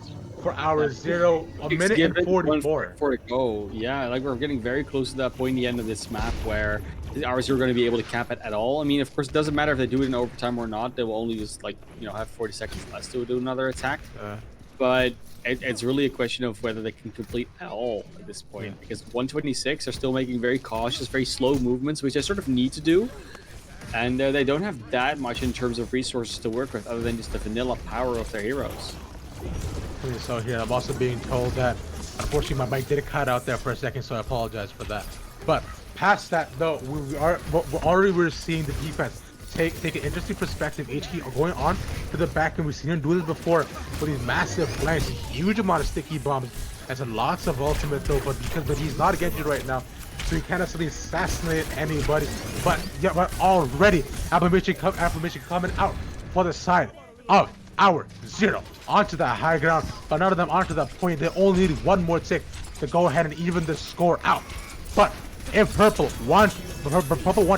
for our 0, a minute and 44. For it go. Yeah, like we're getting very close to that point in the end of this map where our 0 are going to be able to cap it at all. I mean, of course, it doesn't matter if they do it in overtime or not. They will only just, like, you know, have 40 seconds less to do another attack. But it's really a question of whether they can complete at all at this point, because 126 are still making very cautious, very slow movements, which they sort of need to do. And they don't have that much in terms of resources to work with other than just the vanilla power of their heroes. So here, I'm also being told that, unfortunately, my mic did cut out there for a second, so I apologize for that. But past that, though, we're seeing the defense take an interesting perspective. HK going on to the back, and we've seen him do this before with these massive blanks, huge amount of sticky bombs, and lots of ultimate though. But he's not against you right now, so you can't necessarily assassinate anybody. But already Affirmation coming out for the side of our 0 onto the high ground, but none of them onto the point. They only need one more tick to go ahead and even the score out. But if Purple want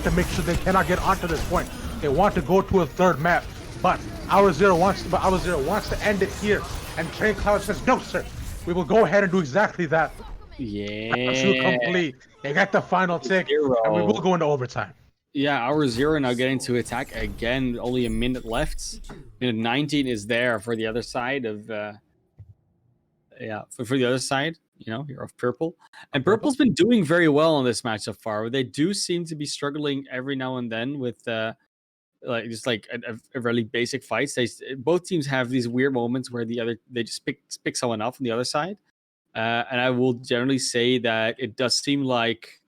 to make sure they cannot get onto this point, they want to go to a third map. But our 0 wants to end it here. And Train Cloud says, no, sir. We will go ahead and do exactly that. Yeah. Absolute complete. They got the final tick, and we will go into overtime. Yeah, our 0 now getting to attack again. Only a minute left. Minute 19 is there for the other side of. For the other side, you know, here of Purple. And Purple's been doing very well in this match so far. They do seem to be struggling every now and then with a really basic fights. Both teams have these weird moments where they just pick someone up from the other side. And I will generally say that it does seem like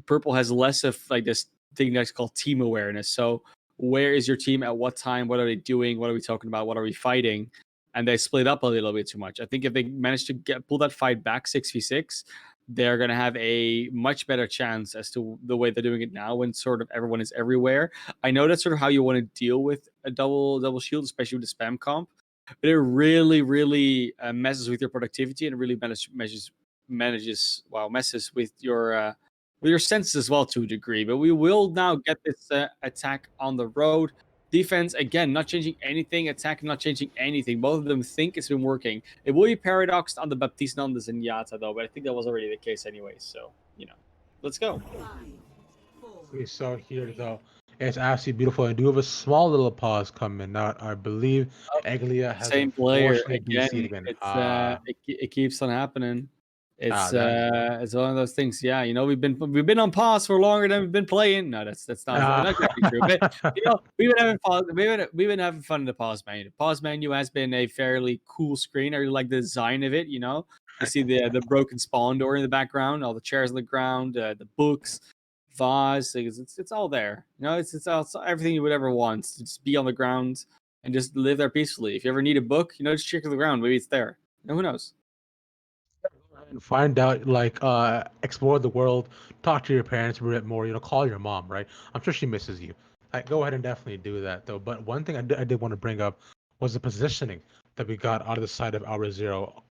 Purple has less of like this thing that's called team awareness. So where is your team at what time? What are they doing? What are we talking about? What are we fighting? And they split up a little bit too much. I think if they manage to pull that fight back 6v6, they're going to have a much better chance as to the way they're doing it now when sort of everyone is everywhere. I know that's sort of how you want to deal with a double shield, especially with the spam comp, but it really, really messes with your productivity, and it really messes with your senses as well to a degree. But we will now get this attack on the road. Defense, again, not changing anything. Attack, not changing anything. Both of them think it's been working. It will be paradoxed on the Baptiste, Nandas, and Yata, though, but I think that was already the case anyway. So, you know, let's go. Okay, so here, though, it's absolutely beautiful. I do have a small little pause coming out. I believe Eglia has Same player again. It keeps on happening. It's one of those things. Yeah, you know, we've been on pause for longer than we've been playing. No, that's not exactly true. But you know, we've been having fun in the pause menu. The pause menu has been a fairly cool screen. I really like the design of it. You know, you see the broken spawn door in the background, all the chairs on the ground, the books, vase. It's all there. You know, it's everything you would ever want to just be on the ground and just live there peacefully. If you ever need a book, you know, just check on the ground. Maybe it's there. You know, who knows? And find out, like, explore the world, talk to your parents a bit more, you know, call your mom, right? I'm sure she misses you. Go ahead and definitely do that, though. But one thing I did want to bring up was the positioning that we got out of the side of our 0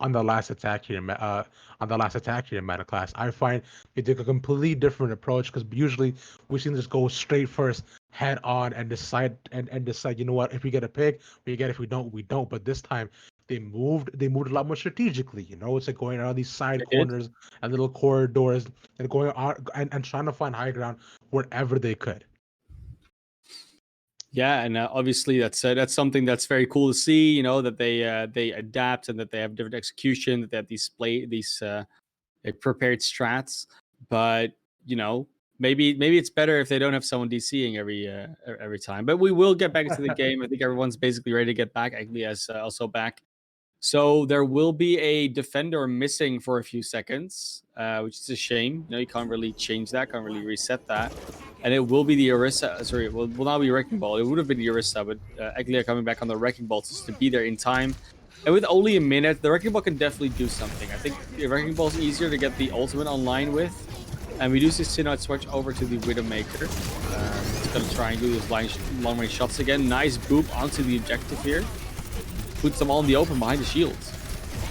on the last attack here, Meta Class. I find they took a completely different approach because usually we've seen this go straight first, head on, and decide. You know what? If we get a pick, we get. If we don't, we don't. But this time they moved a lot more strategically. You know, it's like going around these side They did. corners and little corridors and going out and trying to find high ground wherever they could. Yeah, and obviously that's something that's very cool to see. You know that they adapt and that they have different execution, that they have these prepared strats. But you know maybe it's better if they don't have someone DCing every time. But we will get back into the game. I think everyone's basically ready to get back. Agli is also back. So there will be a defender missing for a few seconds, which is a shame. You know, you can't really change that, can't really reset that. And it will be the Orisa. Sorry, it will not be Wrecking Ball. It would have been the Orisa, but Aglia coming back on the Wrecking Ball just to be there in time. And with only a minute, the Wrecking Ball can definitely do something. I think the Wrecking Ball is easier to get the ultimate online with. And we do see Synod switch over to the Widowmaker. He's going to try and do his long-range shots again. Nice boop onto the objective here. Puts them all in the open behind the shields.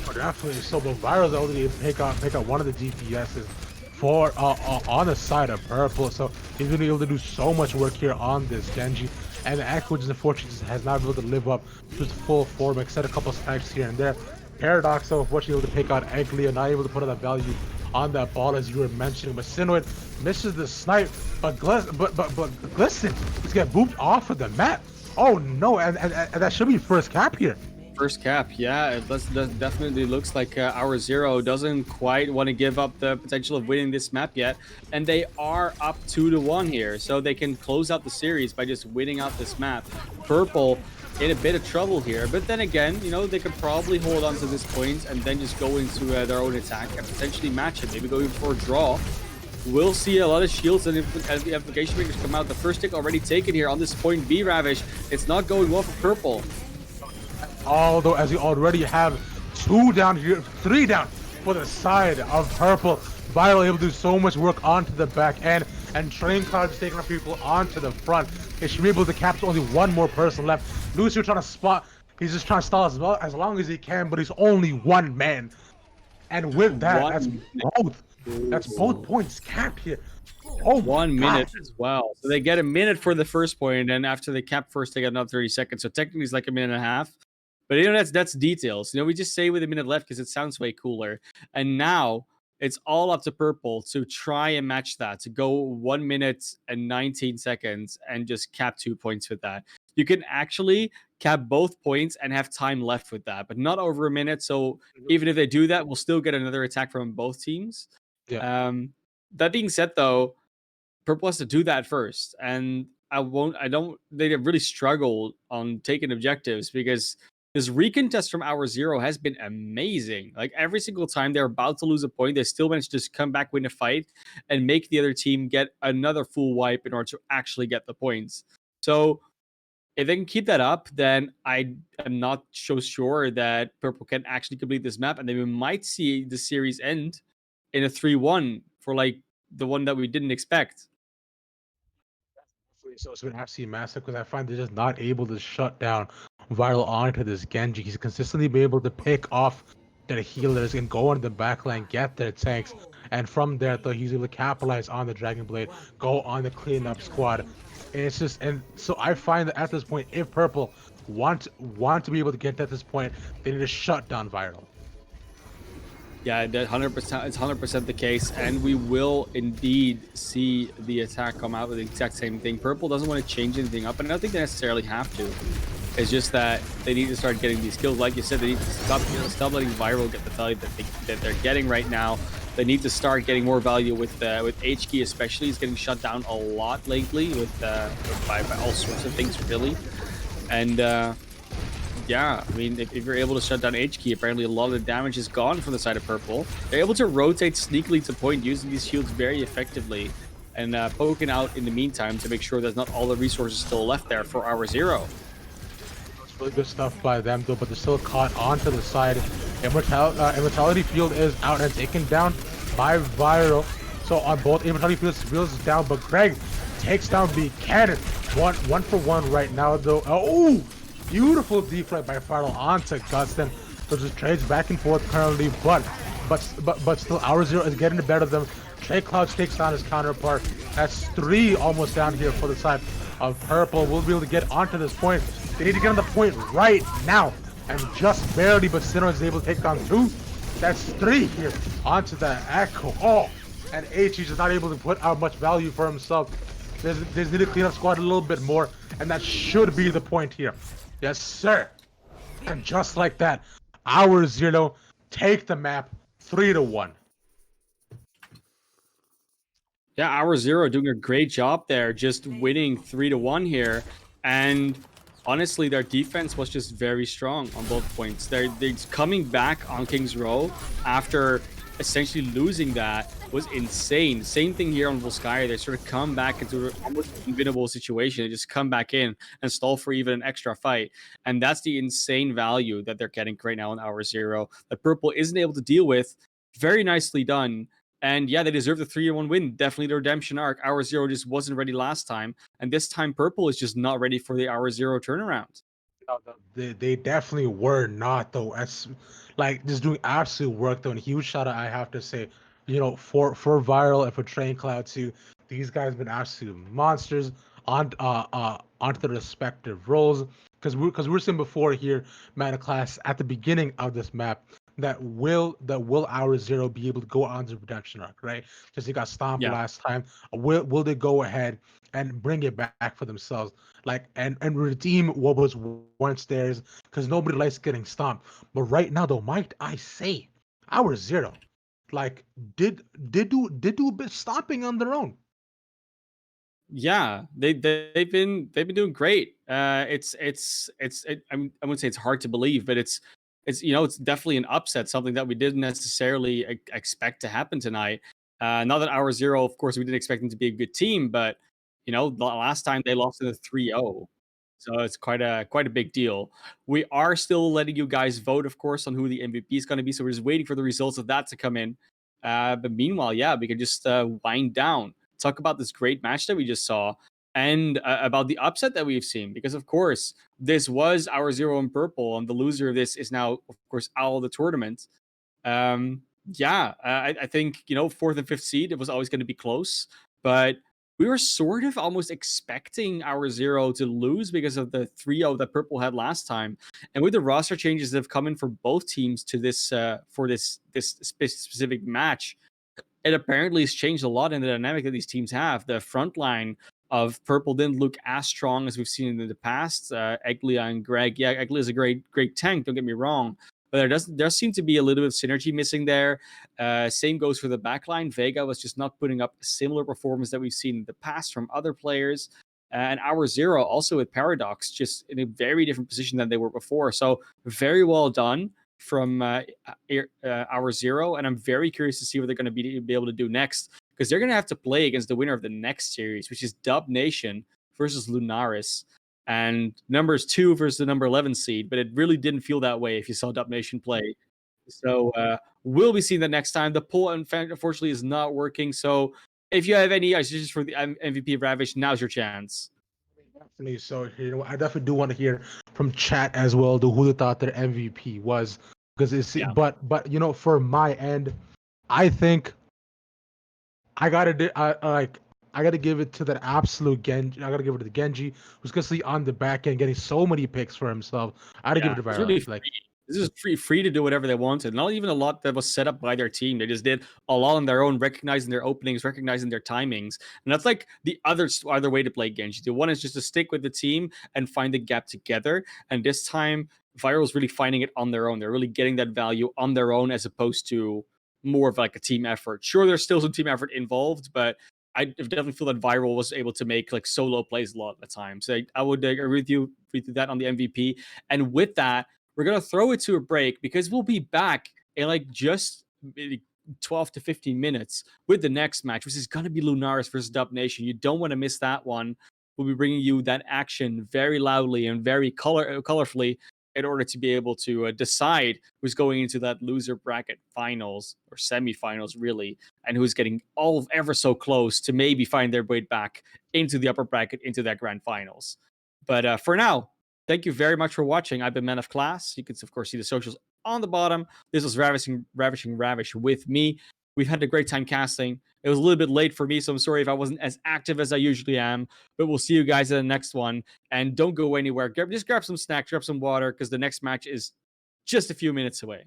Oh, definitely. So, but Viral's able to pick up one of the DPSs for on the side of Purple. So he's been able to do so much work here on this Genji. And the Echo, which is unfortunately has not been able to live up to his full form, except a couple snipes here and there. Paradox, though, unfortunately able to pick out Eglia, not able to put on that value on that ball as you were mentioning. But Sinoid misses the snipe, but Glisten is getting booped off of the map. Oh no, and that should be first cap here. First cap, yeah, it definitely looks like our Zero doesn't quite want to give up the potential of winning this map yet, and they are up 2-1 here, so they can close out the series by just winning out this map. Purple in a bit of trouble here, but then again, you know, they could probably hold on to this point and then just go into their own attack and potentially match it, maybe go for a draw. We'll see a lot of shields and the application makers come out. The first tick already taken here on this point B, Ravish. It's not going well for Purple. Although, as you already have 2 down here, 3 down for the side of Purple. Viral able to do so much work onto the back end, and Train Cloud is taking our people onto the front. They should be able to capture only one more person left. Lucio trying to spot, he's just trying to stall as long as he can, but he's only one man. And with that, that's both points capped here. Oh, 1 minute as well. So they get a minute for the first point, and then after they cap first, they get another 30 seconds. So technically it's like a minute and a half. But you know, that's details. You know, we just say with a minute left because it sounds way cooler. And now it's all up to Purple to try and match that, to go 1 minute and 19 seconds and just cap 2 points with that. You can actually cap both points and have time left with that, but not over a minute. So even if they do that, we'll still get another attack from both teams. Yeah. That being said, though, Purple has to do that first. And they really struggled on taking objectives because this recontest from our Zero has been amazing. Like every single time they're about to lose a point, they still manage to just come back, win a fight, and make the other team get another full wipe in order to actually get the points. So if they can keep that up, then I am not so sure that Purple can actually complete this map, and then we might see the series end in a 3-1 for like the one that we didn't expect. So it's been absolutely massive because I find they're just not able to shut down Viral onto this Genji. He's consistently been able to pick off their healers and go on the backline, get their tanks, and from there, though, he's able to capitalize on the Dragon Blade, go on the cleanup squad. And it's just, and so I find that at this point, if Purple want to be able to get to this point, they need to shut down Viral. Yeah, that 100%. It's 100% the case, and we will indeed see the attack come out with the exact same thing. Purple doesn't want to change anything up, and I don't think they necessarily have to. It's just that they need to start getting these kills. Like you said, they need to stop letting Viral get the value that they're getting right now. They need to start getting more value with HK, especially. He's getting shut down a lot lately by all sorts of things, really. And yeah, I mean, if you're able to shut down HK, apparently a lot of the damage is gone from the side of Purple. They're able to rotate sneakily to point using these shields very effectively and poking out in the meantime to make sure there's not all the resources still left there for our Zero. It's really good stuff by them, though, but they're still caught onto the side. Immortality Field is out and taken down by Viral. So on both Immortality Fields is down, but Greg takes down the cannon. One for one right now, though. Oh! Beautiful deflect by Viral onto Gustin. So just trades back and forth currently, but still Hour Zero is getting the better of them. Trey Clouds takes down his counterpart. That's 3 almost down here for the side of Purple. We'll be able to get onto this point. They need to get on the point right now. And just barely, but Sinnoh is able to take down 2. That's 3 here onto the Echo. Oh, and HE just not able to put out much value for himself. There's need to clean up squad a little bit more, and that should be the point here. Yes, sir. And just like that, Hour Zero take the map 3-1. Yeah, Hour Zero doing a great job there, just winning 3-1 here. And honestly, their defense was just very strong on both points. They're coming back on King's Row after essentially losing that was insane. Same thing here on Volskaya. They sort of come back into an almost unwinnable situation. They just come back in and stall for even an extra fight. And that's the insane value that they're getting right now in Hour Zero that Purple isn't able to deal with. Very nicely done. And yeah, they deserve the 3-1 win. Definitely the redemption arc. Hour Zero just wasn't ready last time. And this time, Purple is just not ready for the Hour Zero turnaround. No, they definitely were not, though. As like just doing absolute work, though. And huge shout out, I have to say, for Viral and for Train Cloud too. These guys have been absolute monsters onto the respective roles. Because we were saying before here, Mana Class, at the beginning of this map, that will Hour Zero be able to go on the redemption arc, right? Because they got stomped Yeah. last time. Will they go ahead and bring it back for themselves, like and redeem what was once theirs? Because nobody likes getting stomped. But right now, though, might I say, Hour Zero, like did do a bit stomping on their own. Yeah, they've been doing great. I wouldn't say it's hard to believe, but it's it's definitely an upset, something that we didn't necessarily expect to happen tonight. Not that Hour Zero, of course, we didn't expect them to be a good team, but the last time they lost in the 3-0. So it's quite a big deal. We are still letting you guys vote, of course, on who the MVP is going to be. So we're just waiting for the results of that to come in. But meanwhile, yeah, we can just wind down, talk about this great match that we just saw, and about the upset that we've seen. Because of course, this was Hour Zero and Purple, and the loser of this is now, of course, out of the tournament. Yeah, I think fourth and fifth seed, it was always going to be close, but we were sort of almost expecting Hour Zero to lose because of the 3-0 that Purple had last time. And with the roster changes that have come in for both teams to this for this specific match, it apparently has changed a lot in the dynamic that these teams have. The front line of Purple didn't look as strong as we've seen in the past. Eglia and Greg, yeah, Eglia is a great tank, don't get me wrong, but there seem to be a little bit of synergy missing there. Same goes for the backline. Vega was just not putting up a similar performance that we've seen in the past from other players. And Hour Zero also with Paradox, just in a very different position than they were before. So very well done from Hour Zero, and I'm very curious to see what they're going to be able to do next, because they're going to have to play against the winner of the next series, which is Dub Nation versus Lunaris, and numbers 2 versus the number 11 seed. But it really didn't feel that way if you saw Dub Nation play. So we'll be seeing that next time. The poll, unfortunately, is not working. So if you have any suggestions for the MVP of Ravish, now's your chance. Definitely. So I definitely do want to hear from chat as well, who they thought their MVP was, because it's but for my end, I think I gotta give it to that absolute Genji. I gotta give it to the Genji, who's constantly on the back end getting so many picks for himself. I gotta give it to It's Viral. really free. This is free to do whatever they wanted. Not even a lot that was set up by their team. They just did a lot on their own, recognizing their openings, recognizing their timings. And that's like the other way to play Genji. The one is just to stick with the team and find the gap together. And this time, Viral's really finding it on their own. They're really getting that value on their own as opposed to more of like a team effort. Sure, there's still some team effort involved, but I definitely feel that Viral was able to make like solo plays a lot of the time. So I would agree with you that on the MVP. And with that, we're going to throw it to a break because we'll be back in like just 12 to 15 minutes with the next match, which is going to be Lunaris versus Dub Nation. You don't want to miss that one. We'll be bringing you that action very loudly and very colorfully in order to be able to decide who's going into that loser bracket finals or semifinals, really, and who's getting ever so close to maybe find their way back into the upper bracket, into that grand finals. But for now, thank you very much for watching. I've been Man of Class. You can, of course, see the socials on the bottom. This was Ravishing Ravish with me. We've had a great time casting. It was a little bit late for me, so I'm sorry if I wasn't as active as I usually am. But we'll see you guys in the next one. And don't go anywhere. Just grab some snacks, grab some water, because the next match is just a few minutes away.